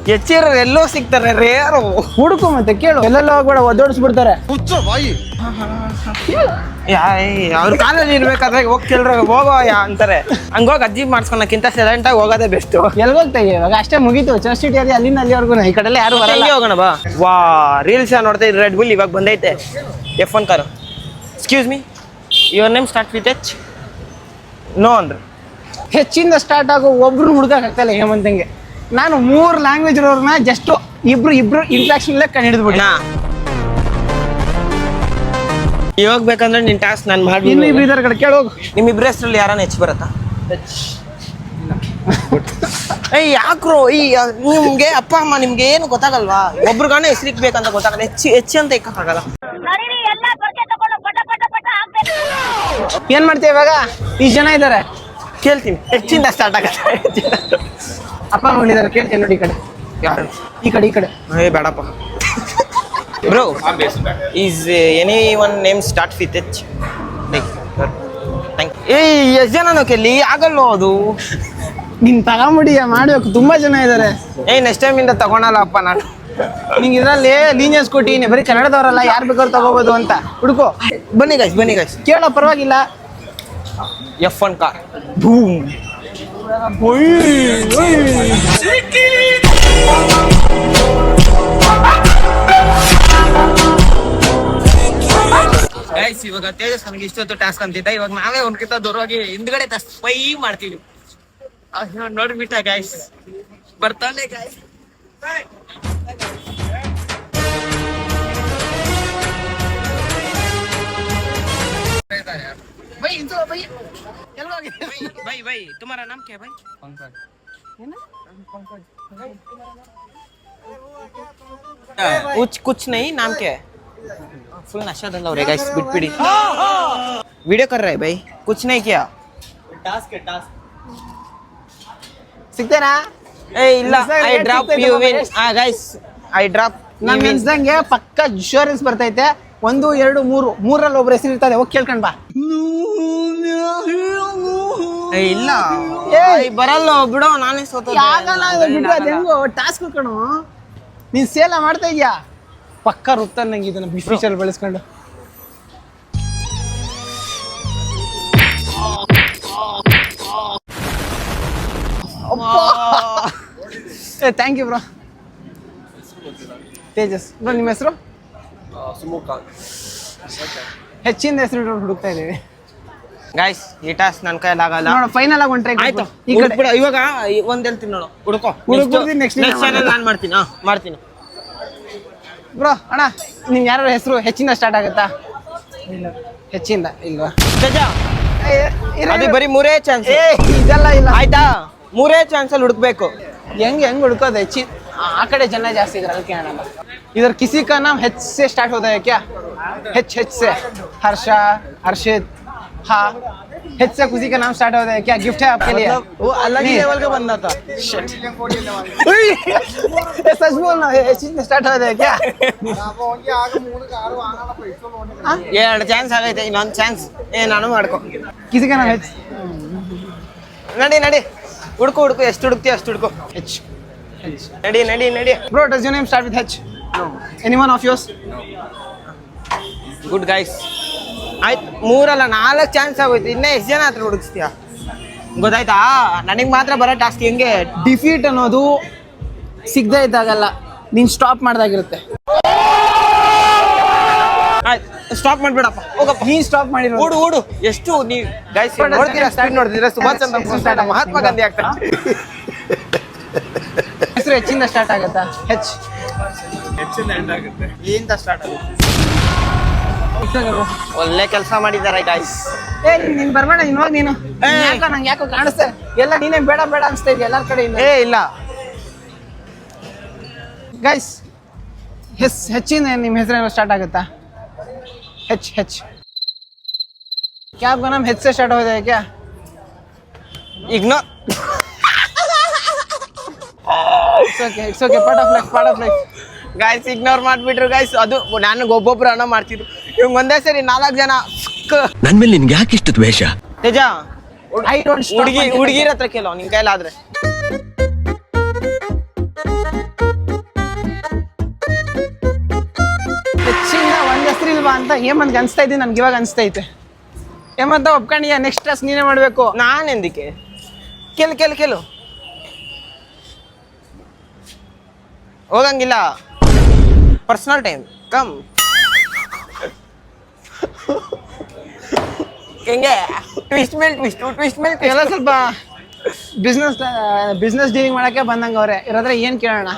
ಹೆಚ್ಚಿರ ಎಲ್ಲೋ ಸಿಗ್ತಾರೆ ರೇರು. ಹುಡುಕು ಮತ್ತೆ ಕೇಳು. ಎಲ್ಲೆಲ್ಲ ಹೋಗ್ಬೇಡ, ಒದ್ದೋಡಿಸ್ಬಿಡ್ತಾರೆ. ಅವ್ರ ಕಾಲೇಜ್ ಇರ್ಬೇಕಾದ್ರೆ ಹೋಗಿ ಕೇಳ್ರ ಹೋಗೋ ಅಂತಾರೆ. ಹಂಗೋಗಿ ಅಜ್ಜಿ ಮಾಡಿಸ್ಕೊಳಕ್ಕಿಂತ ಸೈಲೆಂಟಾಗಿ ಹೋಗೋದೇ ಬೆಸ್ಟ್. ಎಲ್ಗೋಗ್ತಾ ಇವಾಗ ಅಷ್ಟೇ ಮುಗೀತು. ಚರ್ಚಿಟಿ ಅದೇ ಅಲ್ಲಿಂದ ಅಲ್ಲಿವರೆಗೂ. ಈ ಕಡೆ ಯಾರು ಬರಲ್ಲ. ಹೋಗೋಣ ಬಾ. ವಾ, ರೀಲ್ಸ್ ನೋಡ್ತಾ ಇದ್ರೆ ರೆಡ್ ಬುಲ್ ಇವಾಗ ಬಂದೈತೆ. F1 car. Excuse me, your name start with H? No ಅಂದ್ರೆ ಹೆಚ್ಚಿಂದ ಸ್ಟಾರ್ಟ್ ಆಗೋ ಒಬ್ರು ಹುಡುಕಾಗ್ತಲ್ಲ ಹೇಮಂತಂಗೆ. ನಾನು 3 ಲ್ಯಾಂಗ್ವೇಜ್ ಇರೋರ್ನ ಜಸ್ಟ್ ಇಬ್ರು ಇಂಟ್ರಾಕ್ಷನ್ ಕಂಡು ಹಿಡಿದ್ಬಿಟ್ಟು. ಇವಾಗ ಬೇಕಂದ್ರೆ ನಿನ್ ಟಾಸ್ಕ್ ನಾನು ಇನ್ನು ಮಾಡ್ಬಿಟ್ಟು ಇಬ್ರು ಇದಾರೆ ಕಡೆ ಕೇಳೋಗು. ನಿಮ್ಮಿಬ್ಬರ ಹೆಸರಲ್ಲಿ ಯಾರನ್ನ ಹೆಚ್ಚು ಬರುತ್ತಾ? ಯಾಕ್ರೋ ನಿಮ್ಗೆ ಅಪ್ಪ ಅಮ್ಮ ನಿಮ್ಗೆ ಏನು ಗೊತ್ತಾಗಲ್ವಾ? ಒಬ್ರಿಗಾನೆ ಹೆಸರಿಗೆ ಬೇಕಂತ ಗೊತ್ತಾಗಲ್ಲ. ಹೆಚ್ಚು ಅಂತ ಇಕ್ಕಾಗಲ್ಲ. ಏನ್ ಮಾಡ್ತೀವಿ ಇವಾಗ? ಇಷ್ಟು ಜನ ಇದ್ದಾರೆ, ಕೇಳ್ತೀನಿ. ಹೆಚ್ಚಿಂದ ಸ್ಟಾರ್ಟ್ ಆಗತ್ತೆ. ಅಪ್ಪ ಮಗಳಿದ್ದಾರೆ, ಕೇಳ್ತೀನಿ ನೋಡಿ. ಈ ಕಡೆ ಯಾರು? ಈ ಕಡೆ ಬೇಡಪ್ಪ. Bro, is any one name start with H? ಎಷ್ಟು ಜನನೂ ಕೇಳಿ ಆಗಲ್ಲೋ ಅದು. ನೀನ್ ತಗೊಂಬಿಡಿ, ಮಾಡ್ಬೇಕು. ತುಂಬಾ ಜನ ಇದ್ದಾರೆ. ನೆಕ್ಸ್ಟ್ ಟೈಮ್ ಇಂದ ತಗೊಳಲ್ಲಪ್ಪ ನಾನು. ನಿಂಗೆ ಇದರಲ್ಲಿ ಲೀನಿಯನ್ಸ್ ಕೊಟ್ಟಿನಿ, ಬರೀ ಕನ್ನಡದವರಲ್ಲ, ಯಾರು ಬೇಕಾದ್ರೂ ತಗೋಬೋದು ಅಂತ. ಹುಡುಕೋ. ಬನ್ನಿ ಗೈಸ್. ಕೇಳೋ, ಪರವಾಗಿಲ್ಲ. F1 car. ಬೂಮ್. ಗೈಸ್, ಇವಾಗ ತೇಜಸ್ ನನಗೆ ಇಷ್ಟೊತ್ತು ಟಾಸ್ಕ್ ಅಂತಿದ್ದ. ಇವಾಗ ನಾವೇ ಒಂದ್ಕಿಂತ ದೂರವಾಗಿ ಹಿಂದ್ಗಡೆ ಸ್ಪೈ ಮಾಡ್ತೀವಿ. ನೋಡ್ಬಿಟ್ಟ ಗೈಸ್, ಬರ್ತಾನೆ ಗೈಸ್. भाई तुम्हारा नाम क्या है भाई? पंकज. कुछ नहीं, नाम क्या है? फुल नशा धंधा हो रहा है गाइस, बिटपिड़ी वीडियो कर रहा है भाई. कुछ नहीं किया. टास्क ಸಿಗ್ತೇನಾ? ಇಲ್ಲ, I drop you win. Guys, I drop. ನಮ್ಗೆ ಅನ್ಸ್ದಂಗೆ ಪಕ್ಕ ಇನ್ಶೂರೆನ್ಸ್ ಬರ್ತೈತೆ. 1, 2, 3 ಮೂರಲ್ಲಿ ಒಬ್ರು ಹೆಸರು ಇರ್ತದೆ. ಹೋಗಿ ಕೇಳ್ಕೊಂಡ್ ಬಾ. ಇಲ್ಲ ಬರಲ್ಲ ಬಿಡೋ, ನಾನೇ ಸೋತ. ಹೆಂಗೋ ಟಾಸ್ಕ್ ಕಣೋ. ನೀನ್ ಸೇಲ ಮಾಡ್ತಾ ಇದ್ಯಾ? ಪಕ್ಕ ರುತ್ತ ನಂಗೆ ಇದನ್ನ ಫ್ಯೂಚರ್ ಬೆಳೆಸ್ಕೊಂಡು. Thank you bro. Tejas bro, ನಿಮ್ಮ ಹೆಸರು? ಹೆಚ್ಚಿನ ಹೆಸರು ಹುಡುಕ್ತಾ ಇದೀವಿ. ಗೈಸ್, ಈ ಟಾಸ್ಕ್ ನನ್ನ ಕೈಯಲ್ಲಿ ಆಗಲ್ಲ. ನೋಡು, ಫೈನಲ್ ಆಗಿ ಒಂದು ಟ್ರೈ ಆಯ್ತು. ಈ ಕಡೆ ಬಿಡ, ಇವಾಗ ಒಂದ್ ಹೇಳ್ತೀನಿ ನೋಡು. ಹುಡುಕೋ. ನೆಕ್ಸ್ಟ್ ಚಾನಲ್ ನಾನು ಮಾಡ್ತೀನಿ. ಬ್ರೋ, ಅಣ್ಣ ನಿಮ್ ಯಾರ ಹೆಸರು ಹೆಚ್ಚಿಂದ ಸ್ಟಾರ್ಟ್ ಆಗುತ್ತಾ? ಹೆಚ್ಚಿಂದ ಇಲ್ವಾ? ಅದು ಬರೀ 3 ಚಾನ್ಸ್. ಇದೆಲ್ಲ ಇಲ್ಲ. ಆಯ್ತಾ, 3 ಚಾನ್ಸ್ ಅಲ್ಲಿ ಹುಡುಕ್ಬೇಕು. ಹೆಂಗ್ ಹುಡುಕೋದು? ಆ ಕಡೆ ಜನ ಜಾಸ್ತಿ ಇದ್ರೆ ಅದಕ್ಕೆ ಅಣ್ಣ. इधर किसी का नाम H से स्टार्ट होता है क्या? H से हर्षा, हर्षित. हाँ, H से किसी का नाम स्टार्ट होता है क्या? गिफ्ट है आपके लिए. वो अलग ही लेवल का बंदा था. सच बोलना, H से स्टार्ट होता है क्या? ಎರಡು ಚಾನ್ಸ್ ಆಗೈತೆ, ಇನ್ನೊಂದು ಚಾನ್ಸ್ ನಾನು ಮಾಡ್ಕೊ. किसी का नाम H. ನಡಿ ಹುಡುಕು. ಎಷ್ಟು ಹುಡುಕ್ತೀಯ ಅಷ್ಟು ಹುಡುಕು. H. ನಡಿ. Bro, does your name start with H? No. Anyone of yours? Good guys. ಆಯ್ತು, 3 ಅಲ್ಲ 4 ಚಾನ್ಸ್ ಆಗೋಯ್ತು. ಇನ್ನೇ ಎಷ್ಟು ಜನ ಹತ್ರ ಹುಡುಕ್ಸ್ತೀಯ? ಗೊತ್ತಾಯ್ತಾ? ನನಗೆ ಮಾತ್ರ ಬರೋ ಟಾಸ್ಕ್ ಹೆಂಗೆ? ಡಿಫೀಟ್ ಅನ್ನೋದು ಸಿಗದೇ ಇದ್ದಾಗಲ್ಲ, ನೀನು ಸ್ಟಾಪ್ ಮಾಡ್ದಾಗಿರುತ್ತೆ. ಆಯ್ತು, ಸ್ಟಾಪ್ ಮಾಡ್ಬೇಡಪ್ಪ ಹೋಗಪ್ಪ ನೀನ್ ಸ್ಟಾಪ್ ಮಾಡಿರೋ ಓಡು ಓಡು ಎಷ್ಟು ನೀವು ಗೈಸ್ ನೋಡ್ತೀರಾ ಸ್ಟಾರ್ಟ್ ನೋಡ್ತೀರಾ ಸುಭಾಷ್ ಚಂದ್ರ ಬೋಸ್ ಸ್ಟಾರ್ಟ್ ಮಹಾತ್ಮ ಗಾಂಧಿ ಆಗ್ತಾರೆ ಹೆಸರು ಹೆಚ್ಚಿಂದ ಸ್ಟಾರ್ಟ್ ಆಗುತ್ತಾ ಹೆಚ್ ಇಲ್ಲಿಂದ ಸ್ಟಾರ್ಟ್ ಆಗುತ್ತೆ ಒಳ್ಳೆ ಕೆಲಸ ಮಾಡಿದ್ದಾರೆ ಗೈಸ್ ಏ ನೀನ್ ಬರ್ಬೇಡ ನೀನ್ ಹೋಗಿ ನೀನು ಯಾಕೋ ನಂಗೆ ಯಾಕೋ ಕಾಣಿಸ್ತೆ ಎಲ್ಲ ನೀನೇ ಬೇಡ ಬೇಡ ಅನ್ಸ್ತಾ ಇದೆಯಾ ಎಲ್ಲಾರ ಕಡೆ ಏ ಇಲ್ಲ ಗೈಸ್ ಹೆಚ್ಚಿಂದ ನಿಮ್ಮ ಹೆಸರೇನೋ ಸ್ಟಾರ್ಟ್ ಆಗುತ್ತಾ ಹೆಚ್ ಹೆಚ್ क्या आपका नाम हेच से स्टार्ट हो जाए क्या ignore it's okay part of life guys ignore ಮಾಡ್ಬಿಟ್ರು ಗೈಸ್ ಅದು ನನಗೆ ಒಬ್ಬೊಬ್ರು ಅನ್ನ ಮಾಡ್ತಿದ್ರು ಇವಂಗ ಒಂದೇ ಸರಿ 4 ಜನ ನನ್ ಮೇಲೆ ನಿನ್ಗೆ ಯಾಕೆ ಇಷ್ಟು ದ್ವೇಷ ನಿಜ I don't stop ಹುಡುಗಿರ ಹತ್ರ ಕೇಳೋ ನಿನ್ ಕೈಲಾದ್ರೆ ಹೆಚ್ಚಿಂದ ಒಂದ್ ಹೆಸರು ಇಲ್ವಾ ಅಂತ ಹೇಮಂತ್ ಅನ್ಸ್ತಾ ಇದ್ದೀನಿ ನನ್ಗೆ ಇವಾಗ ಅನ್ಸ್ತಾ ಐತೆ ಹೇಮಂತ ಒಪ್ಕೊಂಡಿಯ ನೆಕ್ಸ್ಟ್ ಟಾಸ್ಕ್ ನೀನೇ ಮಾಡ್ಬೇಕು ನಾನೆಂದಿಕೆ ಕೇಳು ಹೋಗಂಗಿಲ್ಲ ಪರ್ಸನಲ್ ಟೈಮ್ ಕಮ್ ಹೆಂಗೆ ಟ್ವಿಸ್ಟ್ ಮೇಲ್ ಎಲ್ಲ ಸ್ವಲ್ಪ ಬಿಸ್ನೆಸ್ ಡೀಲಿಂಗ್ ಮಾಡಕ್ಕೆ ಬಂದಂಗ ಅವ್ರೆ ಇರೋದ್ರೆ ಏನ್ ಕೇಳೋಣ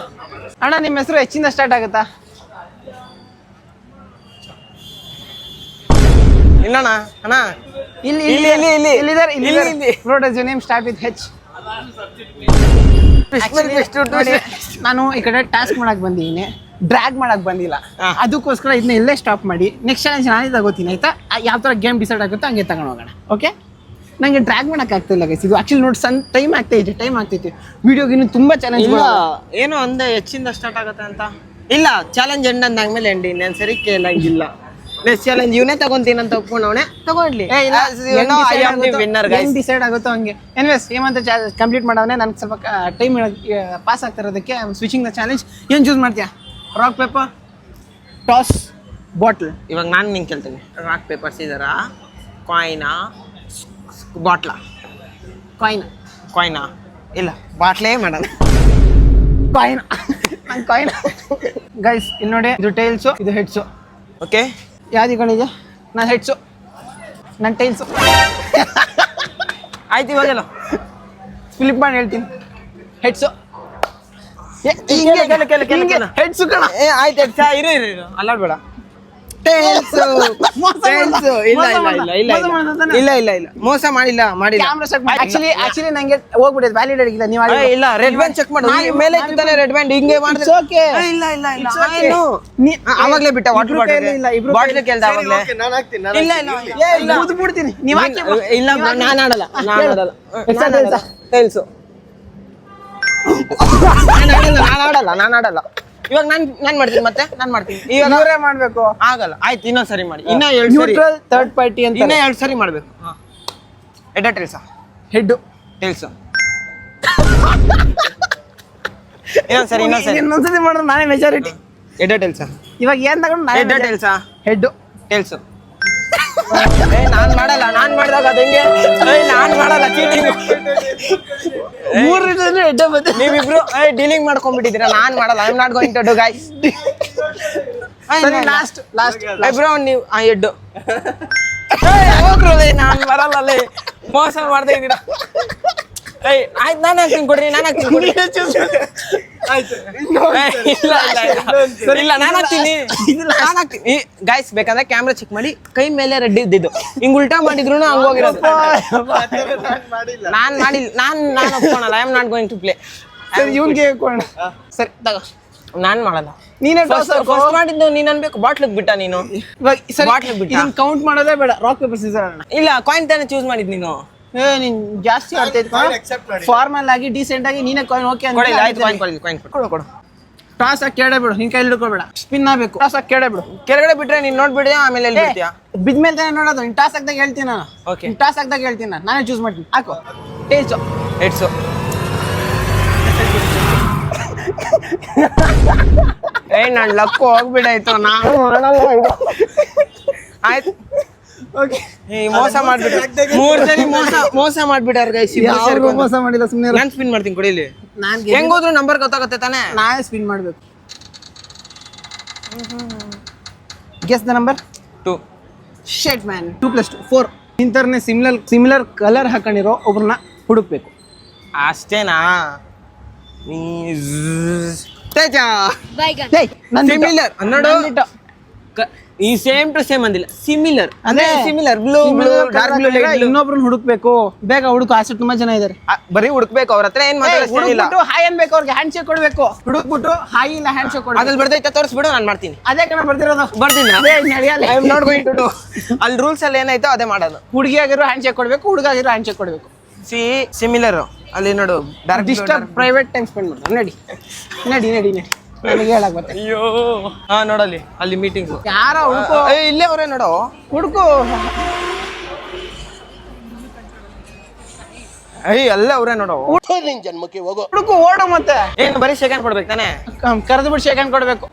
ಅಣ್ಣ ನಿಮ್ಮ ಹೆಸರು ಹೆಚ್ಚಿಂದ ಸ್ಟಾರ್ಟ್ ಆಗುತ್ತಾ ಇಲ್ಲಣ್ಣ ಅಣ್ಣ ಇಲ್ಲಿ ಇಲ್ಲಿ, ಇಲ್ಲಿ, ಇಲ್ಲಿ. ಇಲ್ಲಿ Bro, does your name start with H? ನೋಡಿ, ನಾನು ಈ ಕಡೆ ಟಾಸ್ಕ್ ಮಾಡಕ್ ಬಂದಿದ್ದೀನಿ ಡ್ರ್ಯಾಗ್ ಮಾಡಕ್ ಬಂದಿಲ್ಲ ಅದಕ್ಕೋಸ್ಕರ ಇದನ್ನ ಇಲ್ಲೇ ಸ್ಟಾಪ್ ಮಾಡಿ ನೆಕ್ಸ್ಟ್ ಚಾಲೆಂಜ್ ನಾನೇ ತಗೋತೀನಿ ಆಯ್ತಾ ಯಾವ ತರ ಗೇಮ್ ಡಿಸೈಡ್ ಆಗುತ್ತೋ ಹಂಗೆ ತಗೊಂಡು ಹೋಗೋಣ ಓಕೆ ನಂಗೆ ಡ್ರ್ಯಾಗ್ ಮಾಡಕ್ ಆಗ್ತಿಲ್ಲ ಗೈಸ್ ಇದು ಆಕ್ಚುಲಿ ನೋಡಿ ಟೈಮ್ ಆಗ್ತೈತೆ ವಿಡಿಯೋಗೆ ಇನ್ನು ತುಂಬಾ ಚಾಲೆಂಜ್ ಇಲ್ಲ ಏನು ಅಂದೆ ಹೆಚ್ಚಿಂದ ಸ್ಟಾರ್ಟ್ ಆಗತ್ತೆ ಅಂತ ಇಲ್ಲ ಚಾಲೆಂಜ್ ಎಂಡ್ ಅಂದಾದ್ಮೇಲೆ ಎಂಡಿ ನಾನು ಸರಿ ಕೇಳಂಗಿಲ್ಲ ನೆಕ್ಸ್ಟ್ ಚಾಲೆಂಜ್ ಇವನೇ ತಗೊಂತೀನಿ ಅಂತ ಒಪ್ಕೊಂಡವನೇ ತಗೊಳ್ಲಿ ಡಿಸೈಡ್ ಆಗುತ್ತೋ ಹಂಗೆ ಎನಿವೇಸ್ ಏಮಂತ ಕಂಪ್ಲೀಟ್ ಮಾಡವನೇ ನನಗೆ ಸ್ವಲ್ಪ ಟೈಮ್ ಪಾಸ್ ಆಗ್ತಾ ಇರೋದಕ್ಕೆ ಸ್ವಿಚಿಂಗ್ ದ ಚಾಲೆಂಜ್ ಏನು ಚೂಸ್ ಮಾಡ್ತೀಯಾ ರಾಕ್ ಪೇಪರ್ ಟಾಸ್ ಬಾಟ್ಲ್ ಇವಾಗ ನಾನು ನಿಂಗೆ ಕೇಳ್ತೀನಿ ರಾಕ್ ಪೇಪರ್ಸ್ ಇದಾರಾ ಕಾಯಿನಾ ಬಾಟ್ಲಾ ಕಾಯಿನಾ ಇಲ್ಲ ಬಾಟ್ಲೇ ಮಾಡೋಣ ಕಾಯಿನ್ ನಂಗೆ ಕಾಯಿನ್ ಗೈಸ್ ಇಲ್ಲಿ ನೋಡಿ ಇದು ಟೈಲ್ಸು ಇದು ಹೆಡ್ಸು ಓಕೆ ಯಾವ್ದು ಇಕೊಂಡಿದ್ಯಾ ನಾನು ಹೆಡ್ಸು ನನ್ನ ಟೈಲ್ಸು ಆಯ್ತು ಇವಾಗೆಲ್ಲ ಫ್ಲಿಪ್ ಮಾಡಿ ಹೇಳ್ತೀನಿ ಹೆಡ್ಸು ಕೇಳು. ಹೆಡ್ಸು ಕಣ ಆಯ್ತು ಇರು ಅಲ್ಲಾಡ್ಬೇಡ ಇಲ್ಲ ಮೋಸ ಮಾಡಿಲ್ಲ ಕ್ಯಾಮ್ರಾ ಚೆಕ್ ಮಾಡಿ ಆಕ್ಚುಲಿ ನಂಗೆ ಹೋಗ್ಬಿಟ್ಟಿದೆ ವ್ಯಾಲಿಡ್ ಆಗಿಲ್ಲ ನೀವು ಇಲ್ಲ ರೆಡ್ ಬ್ಯಾಂಡ್ ಚೆಕ್ ಮಾಡು ಮೇಲೆ ಇದ್ದಾನೆ ರೆಡ್ ಬ್ಯಾಂಡ್ ಹಿಂಗೆ ಮಾಡಿದ್ರೆ ಓಕೆ ಇಲ್ಲ ಅವಾಗ್ಲೇ ಬಿಟ್ಟ ವಾಟರ್ ಬಾಟಲ್ ಕೇಳ್ದ ಅವಾಗ್ಲೇ ಇಲ್ಲ ಬಿಡ್ತೀನಿ ನೀವು ಇಲ್ಲ ನಾನು ಆಡಲ್ಲ ಟೈಲ್ಸು ನಾನು ಆಡಲ್ಲ ಇವಾಗ ನಾನು ಮಾಡ್ತೀನಿ ಮತ್ತೆ ನಾನು ಮಾಡ್ತೀನಿ ಇವಾಗ ಇವರೇ ಮಾಡ್ಬೇಕು ಆಗಲ್ಲ ಆಯ್ತು ಇನ್ನೊಂದ್ ಸರಿ ಮಾಡಿ ಇನ್ನ 2 ಸರಿ ನ್ಯೂಟ್ರಲ್ ಥರ್ಡ್ ಪಾರ್ಟಿ ಅಂತ ಇನ್ನ 2 ಸರಿ ಮಾಡ್ಬೇಕು ಎಡ ಟೈಲ್ಸಾ ಹೆಡ್ ಟೈಲ್ಸು ಇನ್ನೊಂದ್ಸರಿ ಇನ್ನೊಂದ್ಸತಿ ಮಾಡಿದ್ರೆ ನಾನೇ ಮೆಜಾರಿಟಿ ಎಡ ಟೈಲ್ಸಾ ಇವಾಗ ಏನ್ ತಗೊಂಡು ಎಡ ಟೈಲ್ಸಾ ಹೆಡ್ ಟೈಲ್ಸು ನಾನ್ ಮಾಡಲ್ಲ ನಾನ್ ಮಾಡಿದಾಗ ಅದು ಹೆಂಗೆ ನಾನ್ ಮಾಡಲ್ಲ ಚೀಟಿಂಗ್ 3 ರೀತಿಯಲ್ಲಿ ಹೆಡ್ ಬಂದೆ ನೀವಿಬ್ರು ಡೀಲಿಂಗ್ ಮಾಡ್ಕೊಂಡ್ಬಿಟ್ಟಿದ್ದೀರಾ ನಾನ್ ಮಾಡಲ್ಲ I am not going to do guys ಸರಿ ಲಾಸ್ಟ್ ಬ್ರೋ ನೀವು ಹೆಡ್ ಹೋಗ್ರಲ್ಲ ನಾನ್ ಬರಲ್ಲ ಅಲ್ಲಿ ಮೋಸ ಮಾಡ್ತಾ ಇದ್ದೀರಾ ಆಯ್ತು ನಾನು ಹಾಕ್ತೀನಿ ಕೊಡ್ರಿ ನಾನು ಹಾಕ್ತೀನಿ ಕೊಡ್ರಿ ಇಲ್ಲ ನಾನು ಹಾಕ್ತೀನಿ ಗೈಸ್ ಬೇಕಂದ್ರೆ ಕ್ಯಾಮ್ರಾ ಚೆಕ್ ಮಾಡಿ ಕೈ ಮೇಲೆ ರೆಡ್ ಇದ್ದಿದ್ದು ಹಿಂಗ್ ಉಲ್ಟಾ ಮಾಡಿದ್ರು ಹಂಗ ಹೋಗಿರೋದು ನಾನ್ ಮಾಡಿಲ್ಲ ನಾನು ಒಪ್ಕೊಳಲ್ಲ I am not going to play ಸರಿ ಇವನ್ಗೆ ಸರಿ ತಗೋ ನಾನ್ ಮಾಡಲ್ಲ ನೀನೇ ಫಸ್ಟ್ ಮಾಡಿದ್ದು ನೀನ್ ಅನ್ಬೇಕು ಬಾಟ್ಲಿಗೆ ಬಿಟ್ಟ ನೀನು ಬಾಟ್ಲಿಗೆ ಬಿಟ್ಟ ಇದನ್ನ ಕೌಂಟ್ ಮಾಡೋದೇ ಬೇಡ ರಾಕ್ ಪೇಪರ್ ಸೀಸರ್ ಅಣ್ಣ ಇಲ್ಲ ಕಾಯಿನ್ ತಾನೇ ಚೂಸ್ ಮಾಡಿದ್ ನೀನು ನೀನ್ ಜಾಸ್ತಿ ಆಡ್ತಾ ಇದ್ಕೊ ಫಾರ್ಮಲ್ ಆಗಿ ಡೀಸೆಂಟ್ ಆಗಿ ನೀನೇ ಕಾಯಿನ್ ಓಕೆ ಅಂತ ಕೊಡಿ ಆಯ್ತು ಕಾಯಿನ್ ಕೊಡು ಟಾಸ್ ಹಾಕಿ ಕೇಳೇ ಬಿಡು ನಿನ್ ಕೈಲಿ ಹಿಡ್ಕೊಬೇಡ ಸ್ಪಿನ್ ಆಗ್ಬೇಕು ಟಾಸ್ ಹಾಕಿ ಕೇಳೇ ಬಿಡು ಕೆಳಗಡೆ ಬಿಟ್ರೆ ನೀನ್ ನೋಡ್ಬಿಡ್ಯಾ ಆಮೇಲೆ ಎಲ್ಲಿ ಬಿಡ್ತೀಯಾ ಬಿದ್ಮೇಲೆ ತಾನೇ ನೋಡೋದು ನೀನ್ ಟಾಸ್ ಹಾಕ್ದಾಗ ಹೇಳ್ತೀನಿ ನಾನು Okay. ಟಾಸ್ ಹಾಕ್ದಾಗ ಹೇಳ್ತೀನಿ ನಾನೇ ಚೂಸ್ ಮಾಡ್ತೀನಿ ಹಾಕು ಟೇಲ್ಸು ಹೆಡ್ಸು ನನ್ ಲಕ್ಕು ಹೋಗ್ಬಿಡಾಯ್ತು ನಾನು ಮಾಡಲ್ಲ ಆಯ್ತು ಓಕೆ ಮೋಸ ಮಾಡ್ಬಿಟ್ರು 3 ಸರಿ ಮೋಸ ಮಾಡ್ಬಿಟ್ಟಾರ ಗೈಸ್ ಯಾರು ಮೋಸ ಮಾಡಿಲ್ಲ ಸುಮ್ಮನೆ ನಾನು ಸ್ಪಿನ್ ಮಾಡ್ತೀನಿ ಕೊಡಿ ಇಲ್ಲಿ ನಾನು ಹೆಂಗೋದ್ರು ನಂಬರ್ ಗೊತ್ತಾಗುತ್ತೆ ತಾನೇ ನಾನೇ ಸ್ಪಿನ್ ಮಾಡಬೇಕು ಗೆಸ್ ದ ನಂಬರ್ 2 ಶೇಟ್ ಮ್ಯಾನ್ 2+2 4 ಇಂಥರ್ನೇ ಸಿಮಿಲರ್ ಕಲರ್ ಹಾಕೊಂಡಿರೋ ಒಬ್ರನ್ನ ಹುಡುಕ್ಬೇಕು. ಅಷ್ಟೇನಾ ನೀ ತೇಜ Bygone. ಏಯ್, ನಂದಿಟ್ಟು. ಸಿಮಿಲರ್ ನೋಡು ನಂದಿಟ್ಟು. ಈ ಸೇಮ್ ಟು ಸೇಮ್ ಅಂದಿಲ್ಲ ಸಿಮಿಲರ್ ಅದೇ similar blue blue dark blue light ಇನ್ನೊಬ್ರನ್ನ ಹುಡುಕ್ಬೇಕು. ಬೇಗ ಹುಡುಕು, ಆಸೆ ತುಂಬಾ ಜನ ಇದಾರೆ. ಬರೀ ಹುಡುಕ್ಬೇಕು ಅವ್ರ ಹತ್ರ ಏನ್ ಮಾತಾಡ್ತಿಲ್ಲ ಹುಡುಕ್ಬಿಟ್ಟು ಹಾಯ್ ಅನ್ಬೇಕು, ಅವ್ರಿಗೆ ಹ್ಯಾಂಡ್ ಶೇಕ್ ಕೊಡ್ಬೇಕು. ಹುಡುಕ್ಬಿಟ್ಟು ಹಾಯ್ ಇಲ್ಲ ಹ್ಯಾಂಡ್ ಶೇಕ್ ಕೊಡ್ಬೇಕು. ಅದ್ರಲ್ಲಿ ಬರ್ದೈತೆ ತೋರಿಸ್ಬಿಡು ನಾನು ಮಾಡ್ತೀನಿ ಅದೇ ಕಣ ಬರ್ತಿರೋದು. ಬರ್ತೀನಿ ನಡೆಯಲ್ಲ. I am not going to do ಅಲ್ಲಿ ರೂಲ್ಸ್ ಅಲ್ಲಿ ಏನಾಯ್ತೋ ಅದೇ ಮಾಡೋದು. ಹುಡುಗಿ ಆಗಿರೋ ಹ್ಯಾಂಡ್ ಶೇಕ್ ಕೊಡ್ಬೇಕು, ಹುಡುಗ ಆಗಿರೋ ಹ್ಯಾಂಡ್ ಶೇಕ್ ಕೊಡ್ಬೇಕು. ಸಿಮಿಲರ್ ಅಲ್ಲಿ ನೋಡು dark disturb private time spend ಮಾಡ್ತಾರೆ. ನಡಿ ನಡಿ ನಡಿ ನಡಿ, ನನಗೆ ಹೇಳಕ್ ಬತ್ತೆ. ಅಯ್ಯೋ ಹಾ ನೋಡಲ್ಲಿ ಅಲ್ಲಿ ಮೀಟಿಂಗ್ ಯಾರೋ ಹುಡುಕು, ಇಲ್ಲೇ ಅವರೇ ನೋಡು ಹುಡುಕು. ಅಲ್ಲೇ ಅವರೇ ನೋಡು ಹುಡುಕು, ಓಡು ಮತ್ತೆ. ಏನು ಬರೀ ಸೆಕೆಂಡ್ ಕೊಡ್ಬೇಕು ತಾನೆ ಕರೆದು ಬಿಟ್ಟು ಶೇಕ್ ಹ್ಯಾಂಡ್ ಕೊಡ್ಬೇಕು.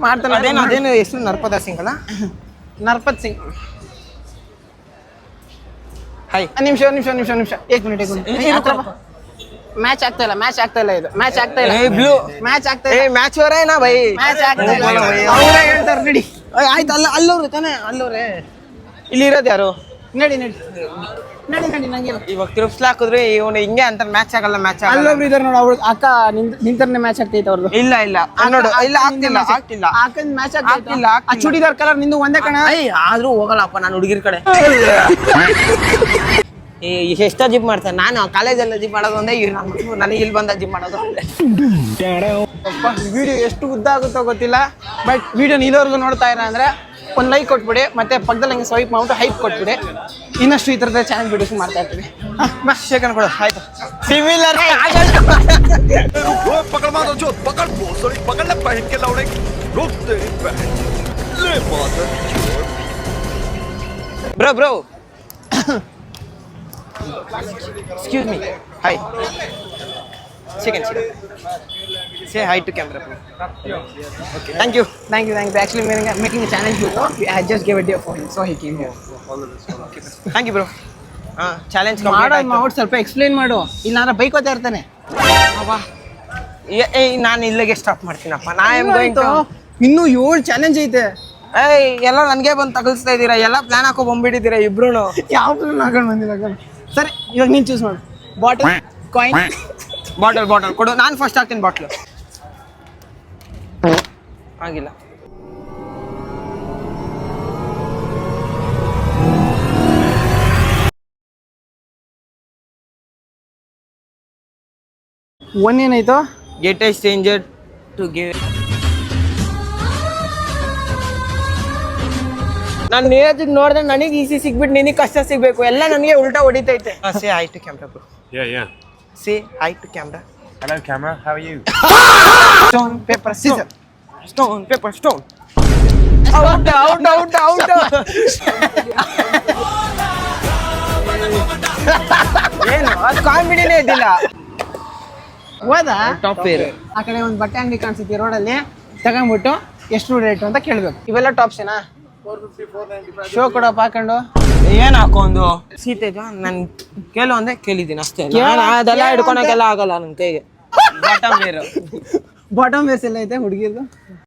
ಮಾಡ್ತಾನೆ ಅದೇನು ಹೆಸರು ನರ್ಪದಾ ಸಿಂಗ್ ಅಲ್ಲ ನರ್ಪತ್ ಸಿಂಗ್. ಹಾಯ್ ನಿಮಿಷ ಏಕ್ ಮಿನಿಟ್. ಮ್ಯಾಚ್ ಆಗ್ತಾ ಇಲ್ಲ ಇದು ಮ್ಯಾಚ್ ಆಗ್ತಾ ಇಲ್ಲ. ಬ್ಲೂ ಮ್ಯಾಚ್ ಆಗ್ತಾ ಏ ಇಲ್ಲ. ಮ್ಯಾಚ್ ಅವರೇನಾ ಬೈ ಮ್ಯಾಚ್ ಆಗ್ತಾ ಇಲ್ಲ. ಬೋಲೋ ಭೈ. ಅವ್ರೇ ಹೇಳ್ತಾರೆ ನಡಿ. ಆಯ್ತು ಅಲ್ಲವ್ರೆ ತಾನೆ ಅಲ್ಲವ್ರೆ ಇಲ್ಲಿ ಇರೋದು ಯಾರು ನಡಿ ನಡಿ ನಡಿ ನಡಿ ನಂಗೆ ಇವಾಗ ತಿರುಪ್ಸ್ಲ ಹಾಕಿದ್ರೆ ಇವನು ಹಿಂಗೆ ಅಂತ ಮ್ಯಾಚ್ ಆಗಲ್ಲ ಅಲ್ಲೊಬ್ರು ಇದಾರೆ ನೋಡು, ಅವ್ರು ಅಕ್ಕ ನಿಂತರ್ನೆ ಮ್ಯಾಚ್ ಆಗ್ತೈತೆ ಅವ್ರದ್ದು. ಇಲ್ಲ ನೋಡು ಇಲ್ಲ ಆಗ್ತಿಲ್ಲ ಅಕ್ಕಂದ್ ಮ್ಯಾಚ್ ಆಗ್ತಿಲ್ಲ. ಆಗ್ತಿಲ್ಲ. ಆ ಚೂಡಿದಾರ್ ಕಲರ್ ನಿಂದು ಒಂದೇ ಕಣ. ಆದ್ರೂ ಹೋಗಲ್ಲಪ್ಪ ನಾನು ಹುಡುಗಿರ್ ಕಡೆ ಎಷ್ಟ ಜಿಮ್ ಮಾಡ್ತಾರೆ ನಾನು ಕಾಲೇಜಲ್ಲ ಜಿಮ್ ಮಾಡೋದು ಒಂದೇ ನನಗೆ ಇಲ್ಲಿ ಬಂದ ಜಿಮ್ ಮಾಡೋದು ವಿಡಿಯೋ ಎಷ್ಟು ಉದ್ದ ಆಗುತ್ತೋ ಗೊತ್ತಿಲ್ಲ, ಬಟ್ ವಿಡಿಯೋ ಇಲ್ಲಿವರೆಗೂ ನೋಡ್ತಾ ಇರ ಅಂದ್ರೆ ಒಂದು ಲೈಕ್ ಕೊಟ್ಬಿಡಿ, ಮತ್ತೆ ಪಕ್ಕದಲ್ಲಿ ಹಂಗೆ ಸ್ವೈಪ್ ಮಾಡ್ಬಿಟ್ಟು ಹೈಪ್ ಕೊಟ್ಬಿಡಿ. ಇನ್ನಷ್ಟು ಈ ಥರದ ಚಾನಲ್ ವಿಡಿಯೋಸ್ ಮಾಡ್ತಾ ಇರ್ತೀವಿ. ಶೇಖರ್ ಕೊಡು ಆಯ್ತು ಸಿಮಿಲರ್ पकड़ मारो जो पकड़ भोसड़ी पकड़ ले पहन के लौड़े रुक तेरी बहन ले मादर bro excuse me hi second say hi to camera okay thank you Actually, making a challenge video. I just gave a day for him, so he came here. thank you bro challenge ಮಾಡು ಸ್ವಲ್ಪ explain ಮಾಡು, ಇಲ್ಲಾಂದ್ರೆ ಬೈಕೋತಾ ಇರ್ತಾನೆ. ನಾನು ಇಲ್ಲಿಗೆ stop ಮಾಡ್ತೀನಪ್ಪ ನಾ am going to ಇನ್ನೂ 7 challenge ಐತೆ. ಎಲ್ಲ ನನಗೆ ಬಂದು ತಗಲ್ಸ್ತಾ ಇದ್ದೀರಾ, ಎಲ್ಲ ಪ್ಲಾನ್ ಹಾಕೋ ಬಂದ್ಬಿಟ್ಟಿದ್ದೀರಾ ಇಬ್ರು. ಯಾವ ಹಾಕೊಂಡು ಬಂದಿಲ್ಲ. ಸರಿ, ಇವಾಗ ನೀನು ಚೂಸ್ ಮಾಡು. ಬಾಟಲ್, ಕಾಯಿನ್, ಬಾಟಲ್ ಕೊಡು. ನಾನು ಫಸ್ಟ್ ಹಾಕ್ತೀನಿ ಬಾಟ್ಲು. ಆಗಿಲ್ಲ ಒನ್ ಏನಾಯ್ತು? Get a stranger to give. ನಾನು ನೇರಕ್ಕೆ ನೋಡಿದ್ರೆ ನನಗೆ ಈಸಿ ಸಿಗ್ಬಿಟ್ಟು ನಿನಗೆ ಕಷ್ಟ ಸಿಗ್ಬೇಕು, ಎಲ್ಲ ನನಗೆ ಉಲ್ಟಾ ಹೊಡಿತೈತೆ. Say hi to camera bro. Yeah. Say hi to camera. Hello, camera. How are you? Stone paper scissor. Stone paper stone. Out ಏನು ಅದು ಕಾಮಿಡಿನೇ ಇದ್ದಿಲ್ಲ. ಹೋದ ಟಾಪ್ ಫೇರ್ ಆ ಕಡೆ ಒಂದು ಬಟ್ಟೆ ಅಂಗಡಿ ಕಾಣಿಸುತ್ತೆ ರೋಡಲ್ಲಿ, ತಗೊಂಡ್ಬಿಟ್ಟು ಎಷ್ಟು ರೇಟ್ ಅಂತ ಕೇಳ್ಬೇಕು. ಇವೆಲ್ಲ ಟಾಪ್ಸೇನಾ? ಶೋ ಕೊಡಪ್ಪ ಹಾಕೊಂಡು. ಏನ್ ಹಾಕೊಂಡು ಸೀತೆಜ ನನ್ ಕೇಳು ಅಂದ್ರೆ ಕೇಳಿದ್ದೀನಿ ಅಷ್ಟೇ. ಅದೆಲ್ಲ ಹಿಡ್ಕೊಳಕ್ಕೆಲ್ಲ ಆಗಲ್ಲ ನನ್ ಕೈಗೆ. ಬಾಟಮ್ ವೇರ್ ಬಾಟಮ್ ವೇಸ್ ಎಲ್ಲ ಐತೆ ಹುಡುಗಿರ್ದು.